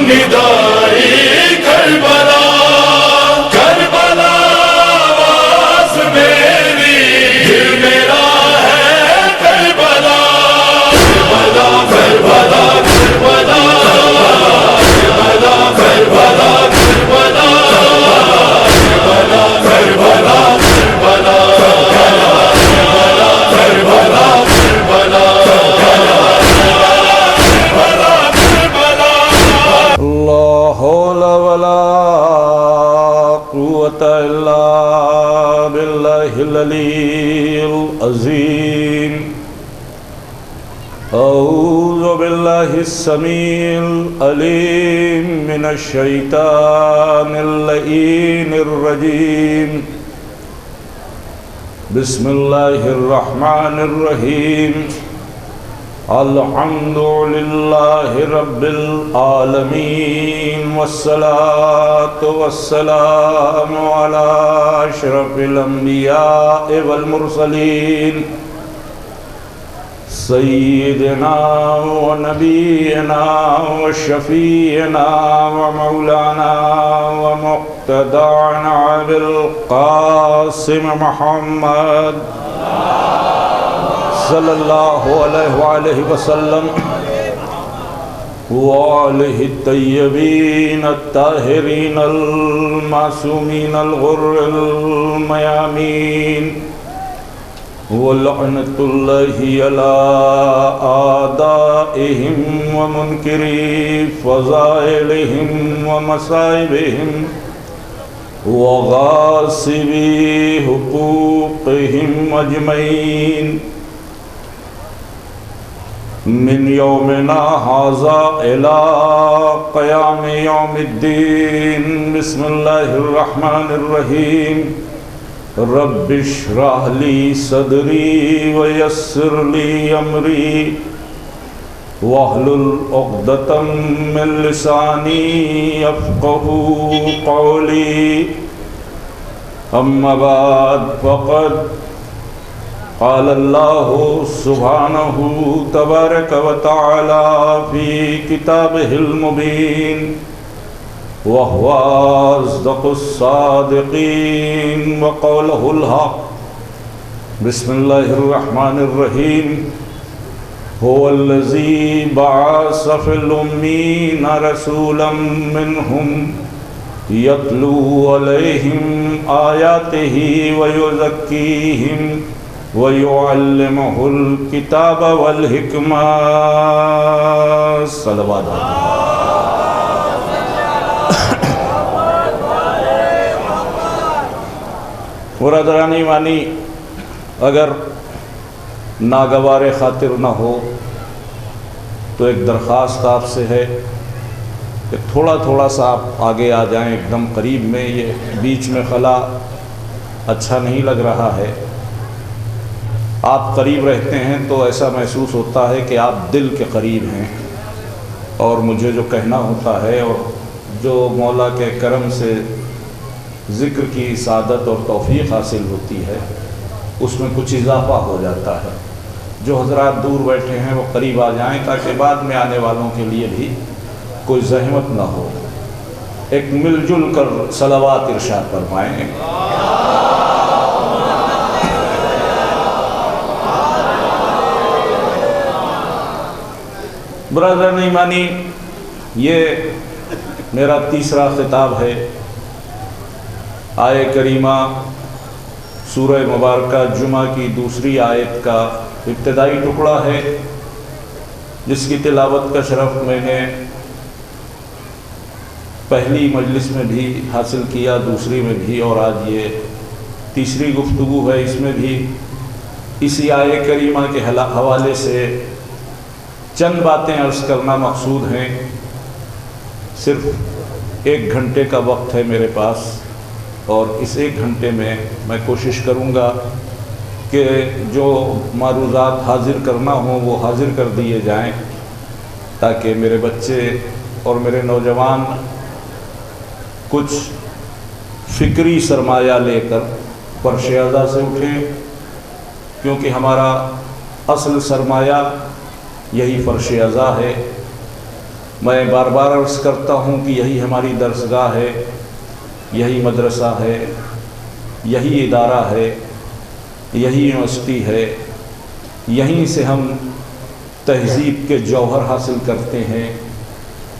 ندائی کربلا کربلا آواز میری دل میرا ہے کربلا کربلا کربلا کربلا کربلا کربلا کربلا کربلا کربلا کربلا کربلا لا حول ولا قوة إلا بالله العلي العظيم أعوذ بالله السميع العليم من الشيطان اللعين الرجيم بسم الله الرحمن الرحيم الحمد لله رب العالمين والصلاة والسلام على أشرف الأنبياء والمرسلين سيدنا ونبينا وشفيعنا ومولانا ومقتدعنا بالقاسم محمد صلی اللہ علیہ وآلہ وسلم وآلہ الطیبین الطاہرین المعصومین الغر المیامین ولعنۃ اللہ علی اعدائہم ومنکری فضائلہم ومصائبہم وغاصبی حقوقہم اجمعین من یومنا ھذا الی قیام یوم الدین بسم اللہ الرحمن الرحیم رب اشرح لی صدری ویسر لی امری واحلل عقدۃ من لسانی یفقہوا قولی اما بعد فقد قال اللہ سبحانہ تبارک و تعالی فی کتابہ المبین وہو اصدق الصادقین وقولہ الحق بسم اللہ الرحمن الرحیم هو الذی بعث فی الامین رسولا منہم یتلو علیہم آیاتہ ویزکیہم وَيُعَلِّمُهُ الْكِتَابَ وَالْحِكْمَةَ صلوات برادران ایمانی، اگر ناگوار خاطر نہ ہو تو ایک درخواست آپ سے ہے کہ تھوڑا تھوڑا سا آپ آگے آ جائیں، ایک دم قریب میں، یہ بیچ میں خلا اچھا نہیں لگ رہا ہے۔ آپ قریب رہتے ہیں تو ایسا محسوس ہوتا ہے کہ آپ دل کے قریب ہیں، اور مجھے جو کہنا ہوتا ہے اور جو مولا کے کرم سے ذکر کی سعادت اور توفیق حاصل ہوتی ہے اس میں کچھ اضافہ ہو جاتا ہے۔ جو حضرات دور بیٹھے ہیں وہ قریب آ جائیں تاکہ بعد میں آنے والوں کے لیے بھی کوئی زحمت نہ ہو۔ ایک مل جل کر صلوات ارشاد فرمائیں۔ برادران ایمانی، یہ میرا تیسرا خطاب ہے۔ آیہ کریمہ سورہ مبارکہ جمعہ کی دوسری آیت کا ابتدائی ٹکڑا ہے، جس کی تلاوت کا شرف میں نے پہلی مجلس میں بھی حاصل کیا، دوسری میں بھی، اور آج یہ تیسری گفتگو ہے۔ اس میں بھی اسی آیہ کریمہ کے حوالے سے چند باتیں عرض کرنا مقصود ہیں۔ صرف 1 گھنٹے کا وقت ہے میرے پاس، اور اس 1 گھنٹے میں کوشش کروں گا کہ جو معروضات حاضر کرنا ہوں وہ حاضر کر دیے جائیں، تاکہ میرے بچے اور میرے نوجوان کچھ فکری سرمایہ لے کر فرش اعضا سے اٹھیں، کیونکہ ہمارا اصل سرمایہ یہی فرش اعضا ہے۔ میں بار بار عرض کرتا ہوں کہ یہی ہماری درسگاہ ہے، یہی مدرسہ ہے، یہی ادارہ ہے، یہی یونیورسٹی ہے، یہیں سے ہم تہذیب کے جوہر حاصل کرتے ہیں،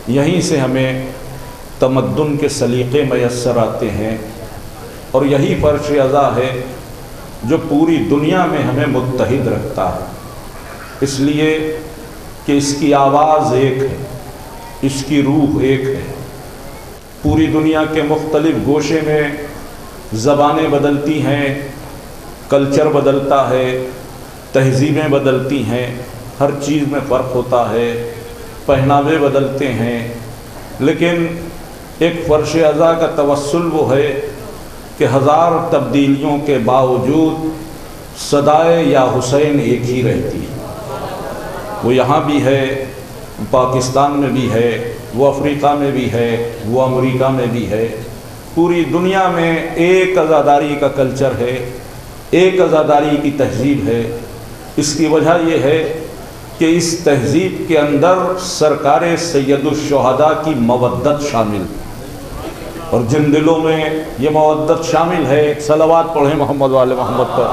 یہیں سے ہمیں تمدن کے سلیقے میسر آتے ہیں، اور یہی فرش عزا ہے جو پوری دنیا میں ہمیں متحد رکھتا ہے، اس لیے کہ اس کی آواز ایک ہے، اس کی روح ایک ہے۔ پوری دنیا کے مختلف گوشے میں زبانیں بدلتی ہیں، کلچر بدلتا ہے، تہذیبیں بدلتی ہیں، ہر چیز میں فرق ہوتا ہے، پہناوے بدلتے ہیں، لیکن ایک فرش عزا کا توسل وہ ہے کہ ہزار تبدیلیوں کے باوجود صدائے یا حسین ایک ہی رہتی ہے۔ وہ یہاں بھی ہے، پاکستان میں بھی ہے، وہ افریقہ میں بھی ہے، وہ امریکہ میں بھی ہے، پوری دنیا میں ایک عزاداری کا کلچر ہے، ایک عزاداری کی تہذیب ہے۔ اس کی وجہ یہ ہے کہ اس تہذیب کے اندر سرکار سید الشہداء کی مودت شامل، اور جن دلوں میں یہ مودت شامل ہے، صلوات پڑھیں محمد وآل محمد پر۔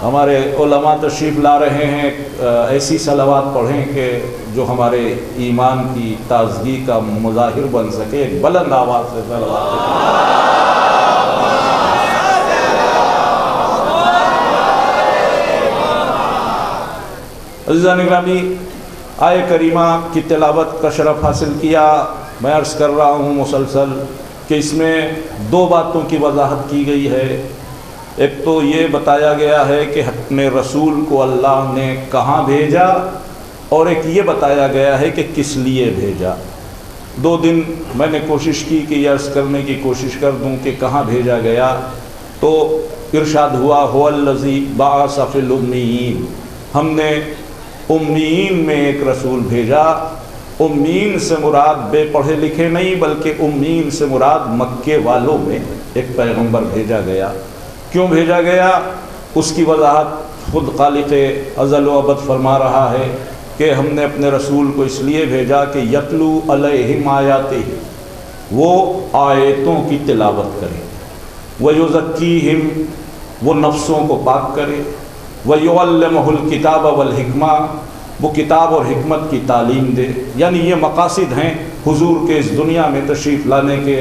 ہمارے علماء تشریف لا رہے ہیں، ایسی صلوات پڑھیں کہ جو ہمارے ایمان کی تازگی کا مظاہر بن سکے، ایک بلند آواز سے صلوات پڑھیں۔ عزیزان گرامی، آیہ کریمہ کی تلاوت کا شرف حاصل کیا۔ میں عرض کر رہا ہوں مسلسل کہ اس میں دو باتوں کی وضاحت کی گئی ہے۔ ایک تو یہ بتایا گیا ہے کہ اپنے رسول کو اللہ نے کہاں بھیجا، اور ایک یہ بتایا گیا ہے کہ کس لیے بھیجا۔ 2 دن میں نے کوشش کی کہ یہ عرض کرنے کی کوشش کر دوں کہ کہاں بھیجا گیا، تو ارشاد ہوا هو الذی بعث فی الامیین، ہم نے امیین میں ایک رسول بھیجا۔ امیین سے مراد بے پڑھے لکھے نہیں، بلکہ امیین سے مراد مکے والوں میں ایک پیغمبر بھیجا گیا۔ کیوں بھیجا گیا؟ اس کی وضاحت خود خالق ازل و ابد فرما رہا ہے کہ ہم نے اپنے رسول کو اس لیے بھیجا کہ یتلو علیہم آیاتہ، وہ آیتوں کی تلاوت کرے، ویزکیہم، وہ نفسوں کو پاک کرے، وَيُعَلِّمُهُ الْكِتَابَ وَالْحِكْمَةَ، وہ کتاب اور حکمت کی تعلیم دے۔ یعنی یہ مقاصد ہیں حضور کے اس دنیا میں تشریف لانے کے،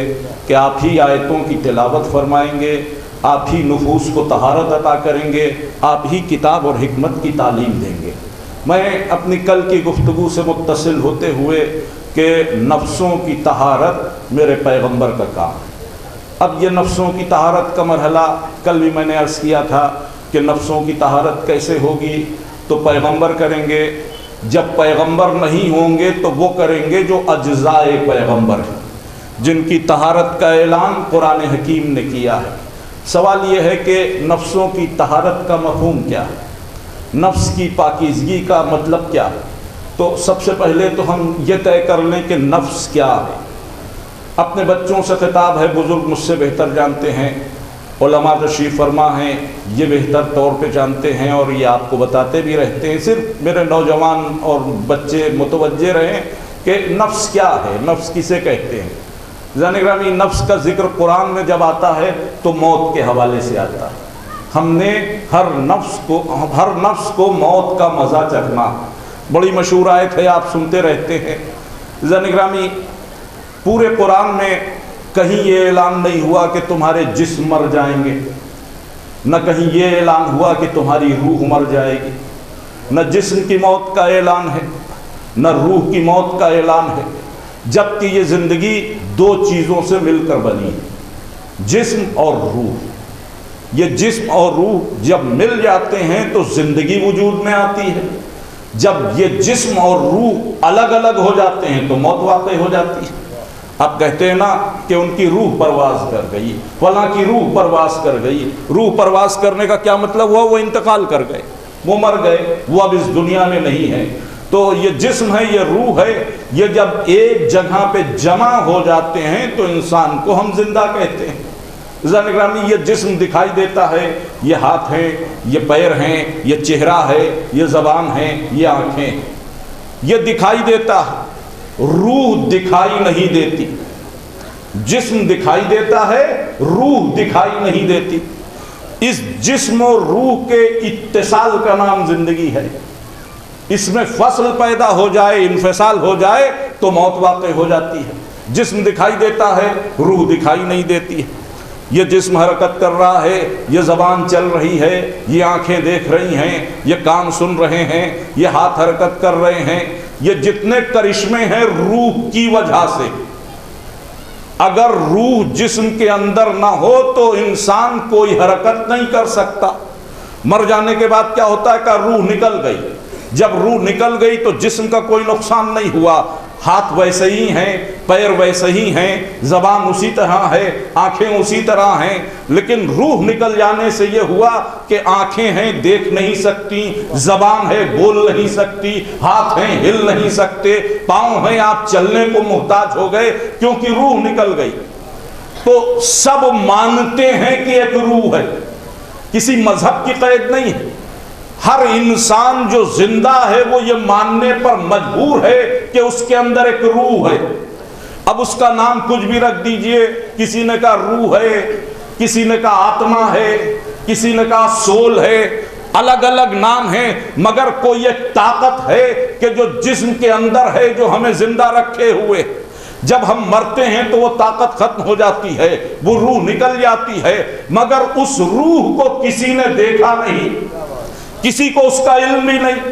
کہ آپ ہی آیتوں کی تلاوت فرمائیں گے، آپ ہی نفوس کو طہارت عطا کریں گے، آپ ہی کتاب اور حکمت کی تعلیم دیں گے۔ میں اپنی کل کی گفتگو سے متصل ہوتے ہوئے کہ نفسوں کی طہارت میرے پیغمبر کا کام ہے۔ اب یہ نفسوں کی طہارت کا مرحلہ کل بھی میں نے عرض کیا تھا کہ نفسوں کی طہارت کیسے ہوگی، تو پیغمبر کریں گے۔ جب پیغمبر نہیں ہوں گے تو وہ کریں گے جو اجزاء پیغمبر ہیں، جن کی طہارت کا اعلان قرآن حکیم نے کیا ہے۔ سوال یہ ہے کہ نفسوں کی طہارت کا مفہوم کیا ہے، نفس کی پاکیزگی کا مطلب کیا ہے؟ تو سب سے پہلے تو ہم یہ طے کر لیں کہ نفس کیا ہے۔ اپنے بچوں سے خطاب ہے، بزرگ مجھ سے بہتر جانتے ہیں، علماء تشریف فرما ہیں، یہ بہتر طور پہ جانتے ہیں، اور یہ آپ کو بتاتے بھی رہتے ہیں۔ صرف میرے نوجوان اور بچے متوجہ رہیں کہ نفس کیا ہے، نفس کسے کہتے ہیں۔ عزیزان گرامی، نفس کا ذکر قرآن میں جب آتا ہے تو موت کے حوالے سے آتا ہے۔ ہم نے ہر نفس کو موت کا مزہ چکھنا، بڑی مشہور آیت ہے، آپ سنتے رہتے ہیں۔ عزیزان گرامی، پورے قرآن میں کہیں یہ اعلان نہیں ہوا کہ تمہارے جسم مر جائیں گے، نہ کہیں یہ اعلان ہوا کہ تمہاری روح مر جائے گی۔ نہ جسم کی موت کا اعلان ہے، نہ روح کی موت کا اعلان ہے، جبکہ یہ زندگی 2 چیزوں سے مل کر بنی ہے، جسم اور روح۔ یہ جسم اور روح جب مل جاتے ہیں تو زندگی وجود میں آتی ہے، جب یہ جسم اور روح الگ الگ ہو جاتے ہیں تو موت واقع ہو جاتی ہے۔ آپ کہتے ہیں نا کہ ان کی روح پرواز کر گئی، فلاں کی روح پرواز کر گئی۔ روح پرواز کرنے کا کیا مطلب ہوا؟ وہ انتقال کر گئے، وہ مر گئے، وہ اب اس دنیا میں نہیں ہے۔ تو یہ جسم ہے، یہ روح ہے، یہ جب ایک جگہ پہ جمع ہو جاتے ہیں تو انسان کو ہم زندہ کہتے ہیں۔ عزیزان اکرامی، یہ جسم دکھائی دیتا ہے، یہ ہاتھ ہیں، یہ پیر ہیں، یہ چہرہ ہے، یہ زبان ہے، یہ آنکھیں، یہ دکھائی دیتا ہے، روح دکھائی نہیں دیتی۔ جسم دکھائی دیتا ہے، روح دکھائی نہیں دیتی۔ اس جسم و روح کے اتصال کا نام زندگی ہے۔ اس میں فصل پیدا ہو جائے، انفصال ہو جائے تو موت واقع ہو جاتی ہے۔ جسم دکھائی دیتا ہے، روح دکھائی نہیں دیتی ہے۔ یہ جسم حرکت کر رہا ہے، یہ زبان چل رہی ہے، یہ آنکھیں دیکھ رہی ہیں، یہ کان سن رہے ہیں، یہ ہاتھ حرکت کر رہے ہیں، یہ جتنے کرشمے ہیں روح کی وجہ سے۔ اگر روح جسم کے اندر نہ ہو تو انسان کوئی حرکت نہیں کر سکتا۔ مر جانے کے بعد کیا ہوتا ہے کہ روح نکل گئی۔ جب روح نکل گئی تو جسم کا کوئی نقصان نہیں ہوا، ہاتھ ویسے ہی ہیں، پیر ویسے ہی ہیں، زبان اسی طرح ہے، آنکھیں اسی طرح ہیں، لیکن روح نکل جانے سے یہ ہوا کہ آنکھیں ہیں دیکھ نہیں سکتی، زبان ہے بول نہیں سکتی، ہاتھ ہیں ہل نہیں سکتے، پاؤں ہیں آپ چلنے کو محتاج ہو گئے کیونکہ روح نکل گئی۔ تو سب مانتے ہیں کہ ایک روح ہے، کسی مذہب کی قید نہیں ہے۔ ہر انسان جو زندہ ہے وہ یہ ماننے پر مجبور ہے کہ اس کے اندر ایک روح ہے۔ اب اس کا نام کچھ بھی رکھ دیجئے، کسی نے کہا روح ہے، کسی نے کہا آتما ہے، کسی نے کہا سول ہے، الگ الگ نام ہیں، مگر کوئی ایک طاقت ہے کہ جو جسم کے اندر ہے، جو ہمیں زندہ رکھے ہوئے۔ جب ہم مرتے ہیں تو وہ طاقت ختم ہو جاتی ہے، وہ روح نکل جاتی ہے، مگر اس روح کو کسی نے دیکھا نہیں، کسی کو اس کا علم بھی نہیں۔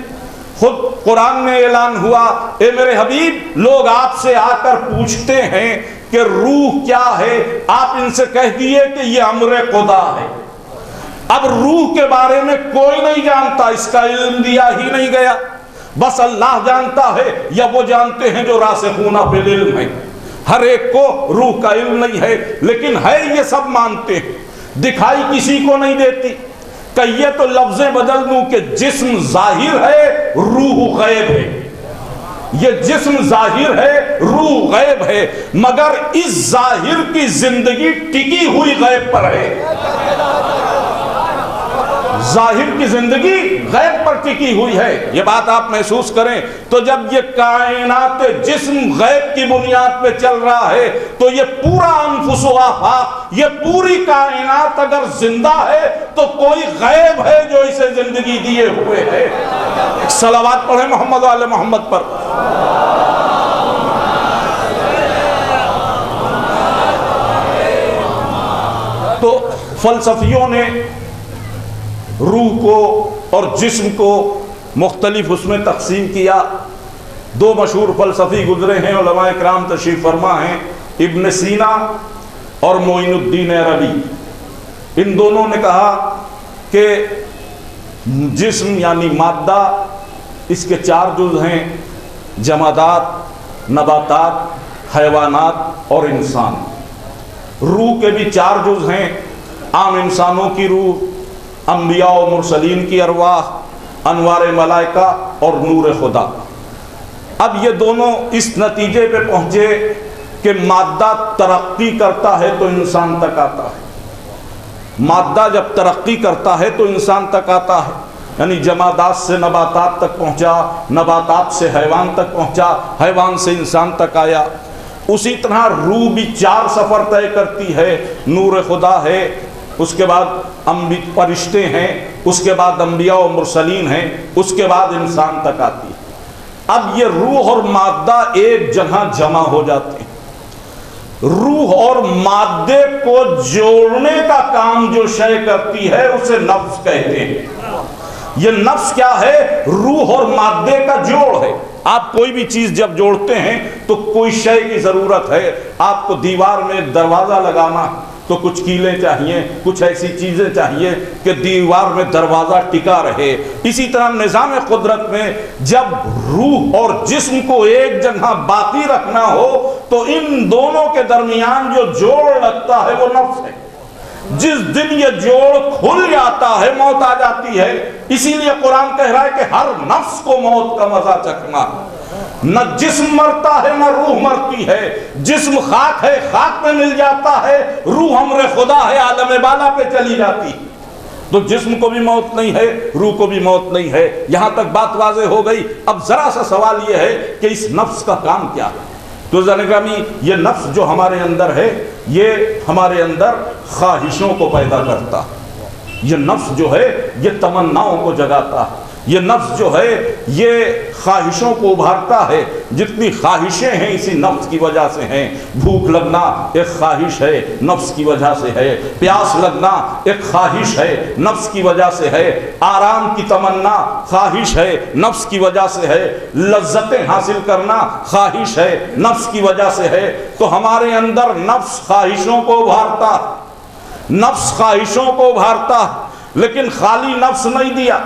خود قرآن میں اعلان ہوا، اے میرے حبیب، لوگ آپ سے آ کر پوچھتے ہیں کہ روح کیا ہے، آپ ان سے کہہ دیے کہ یہ امر خدا ہے۔ اب روح کے بارے میں کوئی نہیں جانتا، اس کا علم دیا ہی نہیں گیا، بس اللہ جانتا ہے یا وہ جانتے ہیں جو راسخون فی العلم ہیں۔ ہر ایک کو روح کا علم نہیں ہے، لیکن ہے یہ سب مانتے ہیں۔ دکھائی کسی کو نہیں دیتی۔ کہیے تو لفظیں بدل دوں کہ جسم ظاہر ہے، روح غیب ہے۔ یہ جسم ظاہر ہے، روح غیب ہے، مگر اس ظاہر کی زندگی ٹکی ہوئی غیب پر ہے۔ ظاہر کی زندگی غیب پر ٹکی ہوئی ہے، یہ بات آپ محسوس کریں۔ تو جب یہ کائنات جسم غیب کی بنیاد پہ چل رہا ہے تو یہ پورا انفس و آفاق، یہ پوری کائنات اگر زندہ ہے تو کوئی غیب ہے جو اسے زندگی دیے ہوئے ہے۔ ایک صلوات پڑھیں محمد و آل محمد پر۔ تو فلسفیوں نے روح کو اور جسم کو مختلف اس میں تقسیم کیا۔ دو مشہور فلسفی گزرے ہیں، علماء کرام تشریف فرما ہیں، ابن سینا اور معین الدین عربی۔ ان دونوں نے کہا کہ جسم یعنی مادہ، اس کے چار جز ہیں، جمادات، نباتات، حیوانات اور انسان۔ روح کے بھی چار جز ہیں، عام انسانوں کی روح، انبیاء و مرسلین کی ارواح، انوار ملائکہ اور نور خدا۔ اب یہ دونوں اس نتیجے پہ پہنچے کہ مادہ ترقی کرتا ہے تو انسان تک آتا ہے۔ مادہ جب ترقی کرتا ہے تو انسان تک آتا ہے، یعنی جمادات سے نباتات تک پہنچا، نباتات سے حیوان تک پہنچا، حیوان سے انسان تک آیا۔ اسی طرح روح بھی چار سفر طے کرتی ہے، نور خدا ہے، اس کے بعد فرشتے ہیں، اس کے بعد انبیاء و مرسلین ہیں، اس کے بعد انسان تک آتی ہے۔ اب یہ روح اور مادہ ایک جگہ جمع ہو جاتے ہیں۔ روح اور مادے کو جوڑنے کا کام جو شے کرتی ہے اسے نفس کہتے ہیں۔ یہ نفس کیا ہے؟ روح اور مادے کا جوڑ ہے۔ آپ کوئی بھی چیز جب جوڑتے ہیں تو کوئی شے کی ضرورت ہے۔ آپ کو دیوار میں دروازہ لگانا تو کچھ کیلیں چاہیے، کچھ ایسی چیزیں چاہیے کہ دیوار میں دروازہ ٹکا رہے۔ اسی طرح نظام قدرت میں جب روح اور جسم کو ایک جگہ باقی رکھنا ہو تو ان دونوں کے درمیان جو جوڑ لگتا ہے وہ نفس ہے۔ جس دن یہ جوڑ کھل جاتا ہے موت آ جاتی ہے۔ اسی لیے قرآن کہہ رہا ہے کہ ہر نفس کو موت کا مزہ چکھنا۔ نہ جسم مرتا ہے نہ روح مرتی ہے، جسم خاک ہے خاک میں مل جاتا ہے، روح امر خدا ہے عالم بالا پہ چلی جاتی ہے۔ تو جسم کو بھی موت نہیں ہے، روح کو بھی موت نہیں ہے۔ یہاں تک بات واضح ہو گئی۔ اب ذرا سا سوال یہ ہے کہ اس نفس کا کام کیا ہے؟ تو زنگرامی یہ نفس جو ہمارے اندر ہے یہ ہمارے اندر خواہشوں کو پیدا کرتا ہے۔ یہ نفس جو ہے یہ تمناؤں کو جگاتا ہے، یہ نفس جو ہے یہ خواہشوں کو ابھارتا ہے۔ جتنی خواہشیں ہیں اسی نفس کی وجہ سے ہیں۔ بھوک لگنا ایک خواہش ہے، نفس کی وجہ سے ہے۔ پیاس لگنا ایک خواہش ہے، نفس کی وجہ سے ہے۔ آرام کی تمنا خواہش ہے، نفس کی وجہ سے ہے۔ لذتیں حاصل کرنا خواہش ہے، نفس کی وجہ سے ہے۔ تو ہمارے اندر نفس خواہشوں کو ابھارتا، نفس خواہشوں کو ابھارتا، لیکن خالی نفس نہیں دیا۔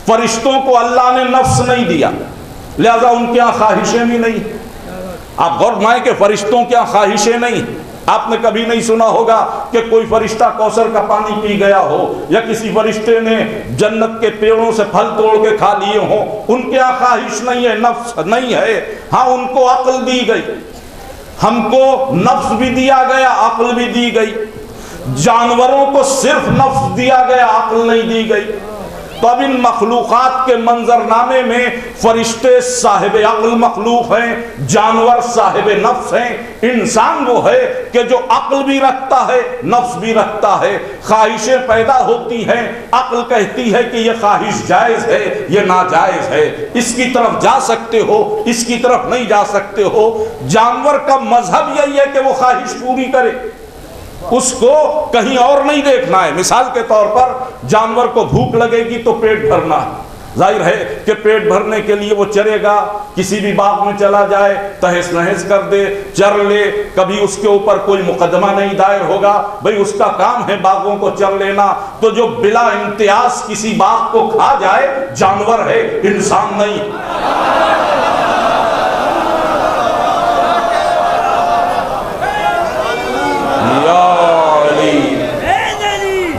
فرشتوں کو اللہ نے نفس نہیں دیا، لہذا ان کے یہاں خواہشیں بھی نہیں۔ آپ غور فرمائیں کہ فرشتوں کے یہاں خواہشیں نہیں۔ آپ نے کبھی نہیں سنا ہوگا کہ کوئی فرشتہ کوثر کا پانی پی گیا ہو، یا کسی فرشتے نے جنت کے پیڑوں سے پھل توڑ کے کھا لیے ہوں۔ ان کے یہاں خواہش نہیں ہے، نفس نہیں ہے۔ ہاں ان کو عقل دی گئی، ہم کو نفس بھی دیا گیا، عقل بھی دی گئی۔ جانوروں کو صرف نفس دیا گیا، عقل نہیں دی گئی۔ تو اب ان مخلوقات کے منظرنامے میں فرشتے صاحب عقل مخلوق ہیں، جانور صاحب نفس ہیں۔ انسان وہ ہے کہ جو عقل بھی رکھتا ہے، نفس بھی رکھتا ہے۔ خواہشیں پیدا ہوتی ہیں، عقل کہتی ہے کہ یہ خواہش جائز ہے، یہ ناجائز ہے، اس کی طرف جا سکتے ہو، اس کی طرف نہیں جا سکتے ہو۔ جانور کا مذہب یہی ہے کہ وہ خواہش پوری کرے، اس کو کہیں اور نہیں دیکھنا ہے۔ مثال کے طور پر جانور کو بھوک لگے گی تو پیٹ بھرنا ہے، ظاہر ہے کہ پیٹ بھرنے کے لیے وہ چرے گا، کسی بھی باغ میں چلا جائے، تہس نہس کر دے، چر لے، کبھی اس کے اوپر کوئی مقدمہ نہیں دائر ہوگا، بھئی اس کا کام ہے باغوں کو چر لینا۔ تو جو بلا امتیاز کسی باغ کو کھا جائے جانور ہے، انسان نہیں۔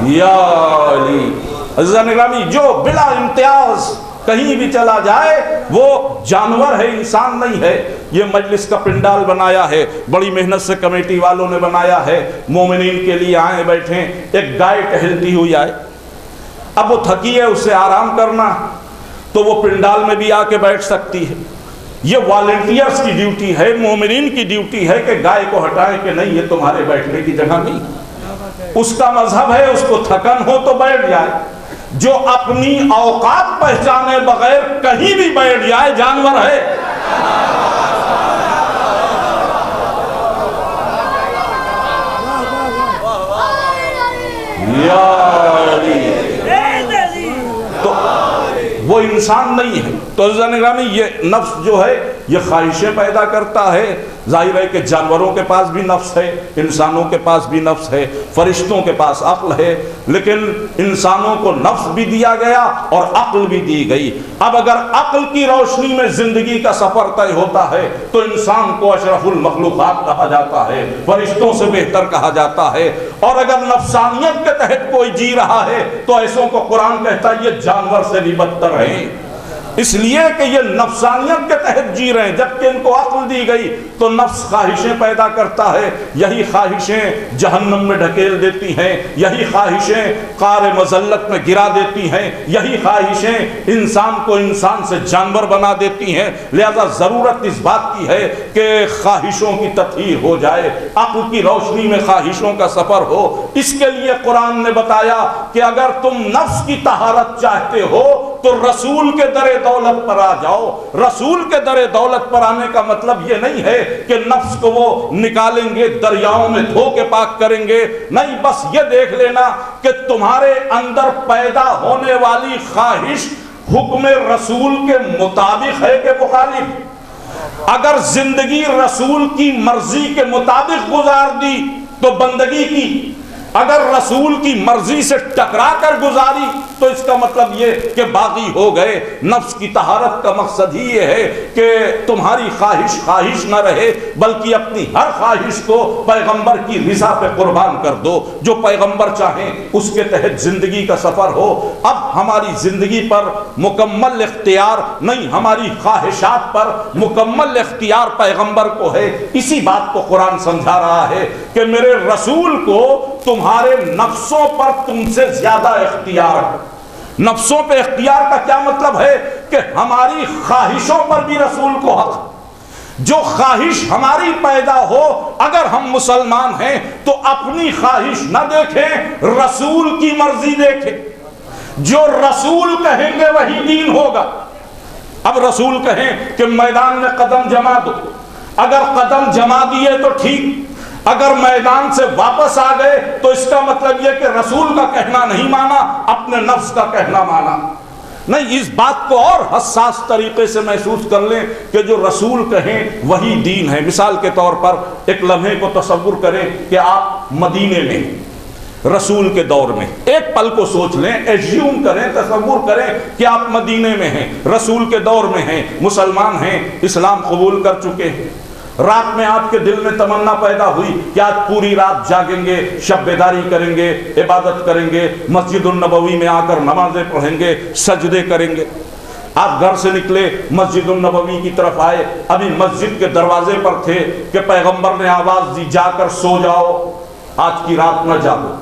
یا علی عزیزان اکرامی، جو بلا امتیاز کہیں بھی چلا جائے وہ جانور ہے، انسان نہیں ہے۔ یہ مجلس کا پنڈال بنایا ہے، بڑی محنت سے کمیٹی والوں نے بنایا ہے، مومنین کے لیے آئے بیٹھے۔ ایک گائے ٹہلتی ہوئی آئے، اب وہ تھکی ہے، اسے آرام کرنا، تو وہ پنڈال میں بھی آ کے بیٹھ سکتی ہے۔ یہ والنٹیئرز کی ڈیوٹی ہے، مومنین کی ڈیوٹی ہے کہ گائے کو ہٹائیں کہ نہیں، یہ تمہارے بیٹھنے کی جگہ نہیں۔ اس کا مذہب ہے اس کو تھکن ہو تو بیٹھ جائے۔ جو اپنی اوقات پہچانے بغیر کہیں بھی بیٹھ جائے جانور ہے۔ یا علی، تو وہ انسان نہیں ہے۔ تو عزیزان اکرامی یہ نفس جو ہے یہ خواہشیں پیدا کرتا ہے۔ ظاہر ہے کہ جانوروں کے پاس بھی نفس ہے، انسانوں کے پاس بھی نفس ہے، فرشتوں کے پاس عقل ہے، لیکن انسانوں کو نفس بھی دیا گیا اور عقل بھی دی گئی۔ اب اگر عقل کی روشنی میں زندگی کا سفر طے ہوتا ہے تو انسان کو اشرف المخلوقات کہا جاتا ہے، فرشتوں سے بہتر کہا جاتا ہے۔ اور اگر نفسانیت کے تحت کوئی جی رہا ہے تو ایسوں کو قرآن کہتا ہے یہ جانور سے بھی بدتر ہیں، اس لیے کہ یہ نفسانیت کے تحت جی رہے ہیں۔ جبکہ ان کو عقل دی گئی تو نفس خواہشیں پیدا کرتا ہے، یہی خواہشیں جہنم میں ڈھکیل دیتی ہیں، یہی خواہشیں قعر مذلت میں گرا دیتی ہیں، یہی خواہشیں انسان کو انسان سے جانور بنا دیتی ہیں۔ لہذا ضرورت اس بات کی ہے کہ خواہشوں کی تطہیر ہو جائے، عقل کی روشنی میں خواہشوں کا سفر ہو۔ اس کے لیے قرآن نے بتایا کہ اگر تم نفس کی طہارت چاہتے ہو تو رسول کے در دولت پر آ جاؤ۔ رسول کے در دولت پر آنے کا مطلب یہ نہیں ہے کہ نفس کو وہ نکالیں گے، دریاؤں میں دھو کے پاک کریں گے، نہیں، بس یہ دیکھ لینا کہ تمہارے اندر پیدا ہونے والی خواہش حکم رسول کے مطابق ہے کہ مخالف۔ اگر زندگی رسول کی مرضی کے مطابق گزار دی تو بندگی کی، اگر رسول کی مرضی سے ٹکرا کر گزاری تو اس کا مطلب یہ کہ باغی ہو گئے۔ نفس کی طہارت کا مقصد ہی یہ ہے کہ تمہاری خواہش خواہش نہ رہے، بلکہ اپنی ہر خواہش کو پیغمبر کی رضا پہ قربان کر دو۔ جو پیغمبر چاہیں اس کے تحت زندگی کا سفر ہو۔ اب ہماری زندگی پر مکمل اختیار نہیں، ہماری خواہشات پر مکمل اختیار پیغمبر کو ہے۔ اسی بات کو قرآن سمجھا رہا ہے کہ میرے رسول کو تمہارے نفسوں پر تم سے زیادہ اختیار ہے۔ نفسوں پہ اختیار کا کیا مطلب ہے؟ کہ ہماری خواہشوں پر بھی رسول کو حق ہے۔ جو خواہش ہماری پیدا ہو، اگر ہم مسلمان ہیں تو اپنی خواہش نہ دیکھیں، رسول کی مرضی دیکھیں۔ جو رسول کہیں گے وہی دین ہوگا۔ اب رسول کہیں کہ میدان میں قدم جما دو، اگر قدم جما دیے تو ٹھیک، اگر میدان سے واپس آ گئے تو اس کا مطلب یہ کہ رسول کا کہنا نہیں مانا، اپنے نفس کا کہنا مانا۔ نہیں، اس بات کو اور حساس طریقے سے محسوس کر لیں کہ جو رسول کہیں وہی دین ہے۔ مثال کے طور پر ایک لمحے کو تصور کریں کہ آپ مدینے میں رسول کے دور میں، ایک پل کو سوچ لیں، ایزیوم کریں، تصور کریں کہ آپ مدینے میں ہیں، رسول کے دور میں ہیں، مسلمان ہیں، اسلام قبول کر چکے ہیں۔ رات میں آپ کے دل میں تمنا پیدا ہوئی کہ آج پوری رات جاگیں گے، شب بیداری کریں گے، عبادت کریں گے، مسجد النبوی میں آ کر نمازیں پڑھیں گے، سجدے کریں گے۔ آپ گھر سے نکلے، مسجد النبوی کی طرف آئے، ابھی مسجد کے دروازے پر تھے کہ پیغمبر نے آواز دی، جا کر سو جاؤ، آج کی رات نہ جاگو۔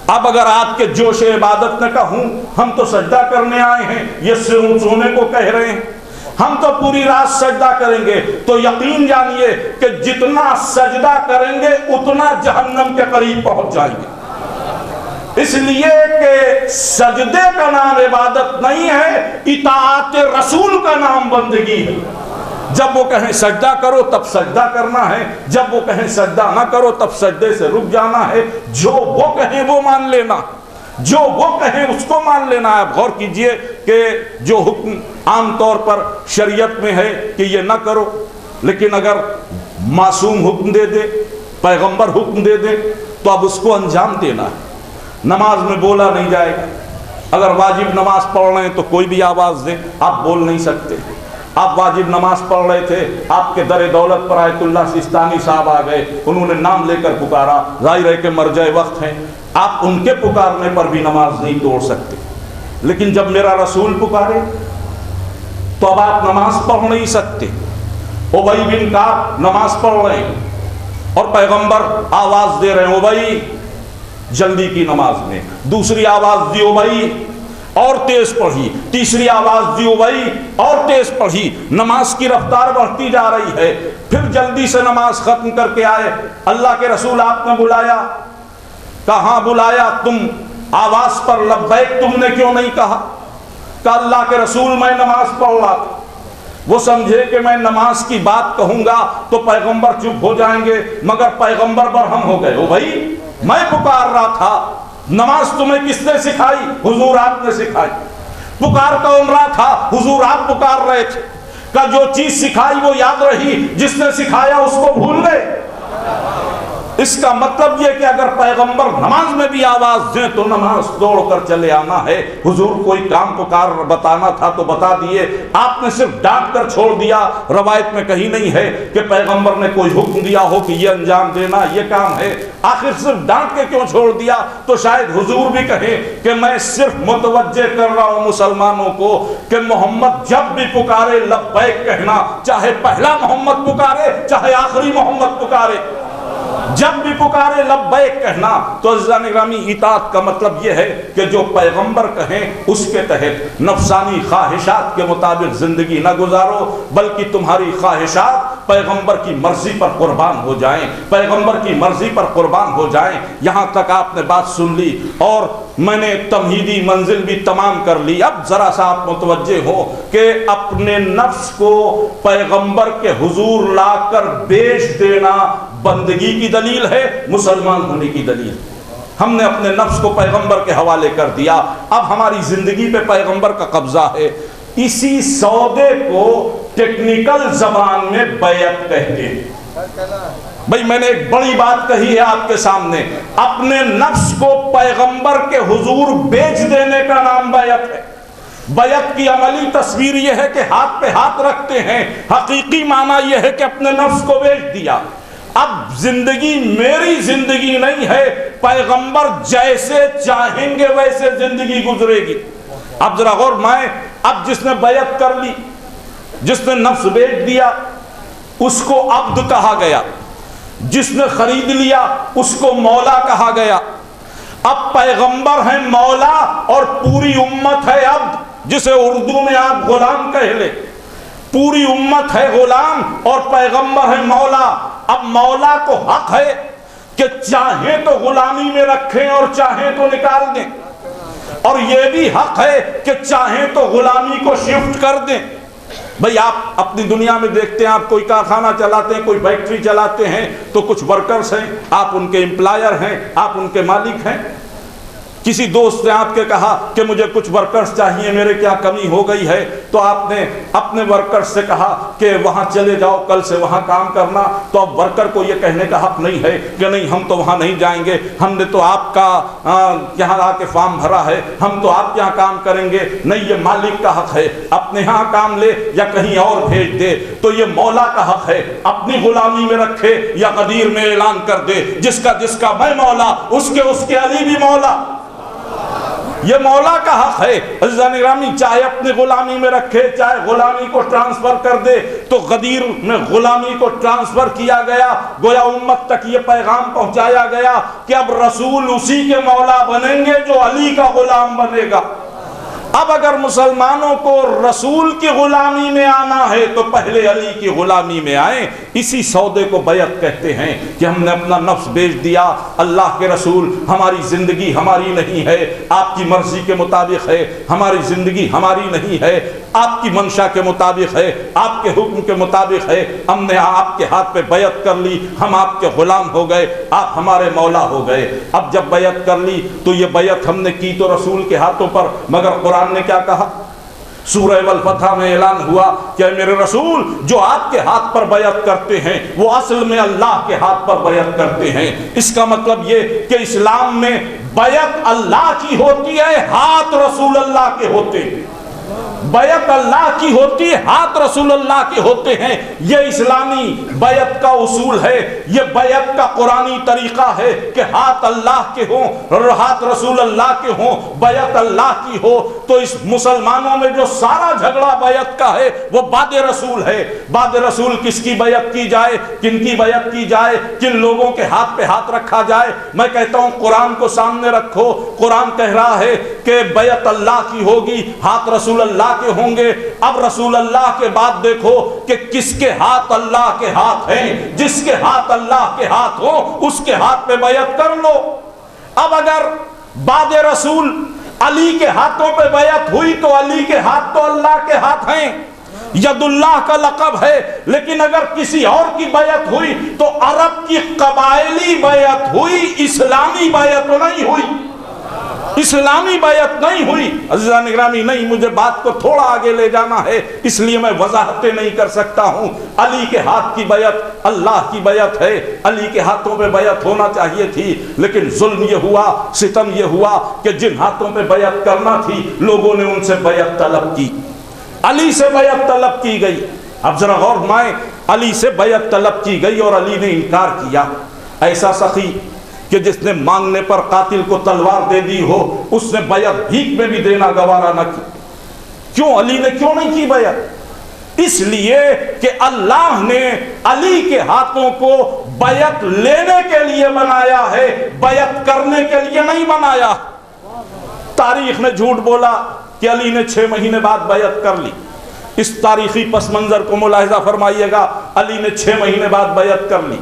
اب اگر آپ کے جوش عبادت نے کہا ہم تو سجدہ کرنے آئے ہیں، یہ سونے کو کہہ رہے ہیں، ہم تو پوری رات سجدہ کریں گے، تو یقین جانیے کہ جتنا سجدہ کریں گے اتنا جہنم کے قریب پہنچ جائیں گے۔ اس لیے کہ سجدے کا نام عبادت نہیں ہے، اطاعت رسول کا نام بندگی ہے۔ جب وہ کہیں سجدہ کرو تب سجدہ کرنا ہے، جب وہ کہیں سجدہ نہ کرو تب سجدے سے رک جانا ہے۔ جو وہ کہیں وہ مان لینا، جو وہ کہیں اس کو مان لینا ہے۔ آپ غور کیجئے کہ جو حکم عام طور پر شریعت میں ہے کہ یہ نہ کرو، لیکن اگر معصوم حکم دے دے، پیغمبر حکم دے دے تو اب اس کو انجام دینا ہے۔ نماز میں بولا نہیں جائے گا۔ اگر واجب نماز پڑھ رہے ہیں تو کوئی بھی آواز دے، آپ بول نہیں سکتے۔ آپ واجب نماز پڑھ رہے تھے، آپ کے در دولت پر آیت اللہ سیستانی صاحب آ گئے، انہوں نے نام لے کر پکارا، ظاہر ہے کہ مرجع وقت ہیں، آپ ان کے پکارنے پر بھی نماز نہیں توڑ سکتے۔ لیکن جب میرا رسول پکارے تو اب آپ نماز پڑھ نہیں سکتے۔ ابی بن کعب نماز پڑھ رہے ہیں اور پیغمبر آواز دے رہے ہیں، ابی جلدی کی نماز میں۔ دوسری آواز دی، ابی اور تیز پڑھی، تیسری آواز دی، ابی اور تیز پڑھی۔ نماز کی رفتار بڑھتی جا رہی ہے، پھر جلدی سے نماز ختم کر کے آئے، اللہ کے رسول آپ نے بلایا، کہاں بلایا؟ تم آواز پر لبیک تم نے کیوں نہیں کہا؟ کہا اللہ کے رسول میں نماز پڑھ رہا تھا۔ وہ سمجھے کہ میں نماز کی بات کہوں گا تو پیغمبر چپ ہو جائیں گے، مگر پیغمبر برہم ہو گئے۔ او بھائی، میں پکار رہا تھا، نماز تمہیں کس نے سکھائی؟ حضور آپ نے سکھائی۔ پکار کون رہا تھا؟ حضور آپ پکار رہے تھے۔ کہ جو چیز سکھائی وہ یاد رہی، جس نے سکھایا اس کو بھول گئے۔ اس کا مطلب یہ کہ اگر پیغمبر نماز میں بھی آواز دیں تو نماز توڑ کر چلے آنا ہے۔ حضور کوئی کام پکار بتانا تھا تو بتا دیے، آپ نے صرف ڈانٹ کر چھوڑ دیا۔ روایت میں کہیں نہیں ہے کہ پیغمبر نے کوئی حکم دیا ہو کہ یہ انجام دینا، یہ کام ہے، آخر صرف ڈانٹ کے کیوں چھوڑ دیا؟ تو شاید حضور بھی کہیں کہ میں صرف متوجہ کر رہا ہوں مسلمانوں کو کہ محمد جب بھی پکارے لبیک کہنا، چاہے پہلا محمد پکارے چاہے آخری محمد پکارے، جب بھی پکارے لبیک کہنا۔ تو عزیزان گرامی، اطاعت کا مطلب یہ ہے کہ جو پیغمبر کہیں اس کے تحت نفسانی خواہشات کے مطابق زندگی نہ گزارو، بلکہ تمہاری خواہشات پیغمبر کی مرضی پر قربان ہو جائیں، پیغمبر کی مرضی پر قربان ہو جائیں۔ یہاں تک آپ نے بات سن لی اور میں نے تمہیدی منزل بھی تمام کر لی۔ اب ذرا سا آپ متوجہ ہو کہ اپنے نفس کو پیغمبر کے حضور لا کر بیچ دینا بندگی کی دلیل ہے، مسلمان ہونے کی دلیل۔ ہم نے اپنے نفس کو پیغمبر کے حوالے کر دیا، اب ہماری زندگی پہ پیغمبر کا قبضہ ہے۔ اسی سودے کو ٹیکنیکل زبان میں بیعت کہتے ہیں۔ بھئی میں نے ایک بڑی بات کہی ہے آپ کے سامنے، اپنے نفس کو پیغمبر کے حضور بیچ دینے کا نام بیعت ہے۔ بیعت کی عملی تصویر یہ ہے کہ ہاتھ پہ ہاتھ رکھتے ہیں، حقیقی معنی یہ ہے کہ اپنے نفس کو بیچ دیا۔ اب زندگی میری زندگی نہیں ہے، پیغمبر جیسے چاہیں گے ویسے زندگی گزرے گی۔ اب ذرا غور میں، اب جس نے بیعت کر لی، جس نے نفس بیچ دیا، اس کو عبد کہا گیا، جس نے خرید لیا اس کو مولا کہا گیا۔ اب پیغمبر ہیں مولا اور پوری امت ہے عبد، جسے اردو میں آپ غلام کہہ لیں۔ پوری امت ہے غلام اور پیغمبر ہے مولا۔ اب مولا کو حق ہے کہ چاہیں تو غلامی میں رکھیں اور چاہیں تو نکال دیں، اور یہ بھی حق ہے کہ چاہیں تو غلامی کو شفٹ کر دیں۔ بھئی آپ اپنی دنیا میں دیکھتے ہیں، آپ کوئی کارخانہ چلاتے ہیں، کوئی فیکٹری چلاتے ہیں تو کچھ ورکرز ہیں، آپ ان کے امپلائر ہیں، آپ ان کے مالک ہیں۔ کسی دوست نے آپ کے کہا کہ مجھے کچھ ورکرز چاہیے، میرے کیا کمی ہو گئی ہے، تو آپ نے اپنے ورکرز سے کہا کہ وہاں چلے جاؤ، کل سے وہاں کام کرنا۔ تو اب ورکر کو یہ کہنے کا حق نہیں ہے کہ نہیں ہم تو وہاں نہیں جائیں گے، ہم نے تو آپ کا یہاں آ کے فارم بھرا ہے، ہم تو آپ یہاں کام کریں گے۔ نہیں، یہ مالک کا حق ہے، اپنے ہاں کام لے یا کہیں اور بھیج دے۔ تو یہ مولا کا حق ہے، اپنی غلامی میں رکھے یا غدیر میں اعلان کر دے، جس کا میں مولا، اس کے علی بھی مولا۔ یہ مولا کا حق ہے۔ عزیزان گرامی، چاہے اپنی غلامی میں رکھے، چاہے غلامی کو ٹرانسفر کر دے۔ تو غدیر میں غلامی کو ٹرانسفر کیا گیا، گویا امت تک یہ پیغام پہنچایا گیا کہ اب رسول اسی کے مولا بنیں گے جو علی کا غلام بنے گا۔ اب اگر مسلمانوں کو رسول کی غلامی میں آنا ہے تو پہلے علی کی غلامی میں آئیں۔ اسی سودے کو بیعت کہتے ہیں کہ ہم نے اپنا نفس بیچ دیا۔ اللہ کے رسول، ہماری زندگی ہماری نہیں ہے، آپ کی مرضی کے مطابق ہے، ہماری زندگی ہماری نہیں ہے، آپ کی منشا کے مطابق ہے، آپ کے حکم کے مطابق ہے۔ ہم نے آپ کے ہاتھ پہ بیعت کر لی، ہم آپ کے غلام ہو گئے، آپ ہمارے مولا ہو گئے۔ اب جب بیعت کر لی تو یہ بیعت ہم نے کی تو رسول کے ہاتھوں پر، مگر قرآن نے کیا کہا؟ سورہ والفتح میں اعلان ہوا کہ میرے رسول، جو آپ کے ہاتھ پر بیعت کرتے ہیں وہ اصل میں اللہ کے ہاتھ پر بیعت کرتے ہیں۔ اس کا مطلب یہ کہ اسلام میں بیعت اللہ کی ہوتی ہے، ہاتھ رسول اللہ کے ہوتے ہیں۔ بیعت اللہ کی ہوتی ہے، ہاتھ رسول اللہ کے ہوتے ہیں۔ یہ اسلامی بیعت کا اصول ہے، یہ بیعت کا قرآنی طریقہ ہے کہ ہاتھ اللہ کے ہوں اور ہاتھ رسول اللہ کے ہوں، بیعت اللہ کی ہو۔ تو اس مسلمانوں میں جو سارا جھگڑا بیعت کا ہے وہ بعد رسول ہے۔ بعد رسول کس کی بیعت کی جائے، کن کی بیعت کی جائے، کن لوگوں کے ہاتھ پہ ہاتھ رکھا جائے؟ میں کہتا ہوں قرآن کو سامنے رکھو۔ قرآن کہہ رہا ہے کہ بیعت اللہ کی ہوگی، ہاتھ رسول اللہ کے ہوں گے۔ اب رسول اللہ کے بعد دیکھو کہ کس کے ہاتھ اللہ کے ہاتھ ہیں۔ جس کے ہاتھ اللہ کے ہاتھ ہو اس کے ہاتھ پہ بیعت کر لو۔ اب اگر بعد رسول علی کے ہاتھوں پہ بیعت ہوئی تو علی کے ہاتھ تو اللہ کے ہاتھ ہیں، ید اللہ کا لقب ہے۔ لیکن اگر کسی اور کی بیعت ہوئی تو عرب کی قبائلی بیعت ہوئی، اسلامی بیعت نہیں ہوئی، اسلامی بیعت نہیں ہوئی۔ عزیزان گرامی، نہیں، مجھے بات کو تھوڑا آگے لے جانا ہے، اس لیے میں وضاحتیں نہیں کر سکتا ہوں۔ علی کے ہاتھ کی بیعت اللہ کی بیعت ہے، علی کے ہاتھوں پہ بیعت ہونا چاہیے تھی، لیکن ظلم یہ ہوا، ستم یہ ہوا کہ جن ہاتھوں پہ بیعت کرنا تھی لوگوں نے ان سے بیعت طلب کی، علی سے بیعت طلب کی گئی۔ اب ذرا غور مائیں، علی سے بیعت طلب کی گئی اور علی نے انکار کیا۔ ایسا سخی کہ جس نے مانگنے پر قاتل کو تلوار دے دی ہو، اس نے بیعت بھیک میں بھی دینا گوارا نہ کی۔ کیوں علی نے کیوں نہیں کی بیعت؟ اس لیے کہ اللہ نے علی کے ہاتھوں کو بیعت لینے کے لیے بنایا ہے، بیعت کرنے کے لیے نہیں بنایا۔ تاریخ نے جھوٹ بولا کہ علی نے 6 مہینے بعد بیعت کر لی۔ اس تاریخی پس منظر کو ملاحظہ فرمائیے گا، علی نے 6 مہینے بعد بیعت کر لی۔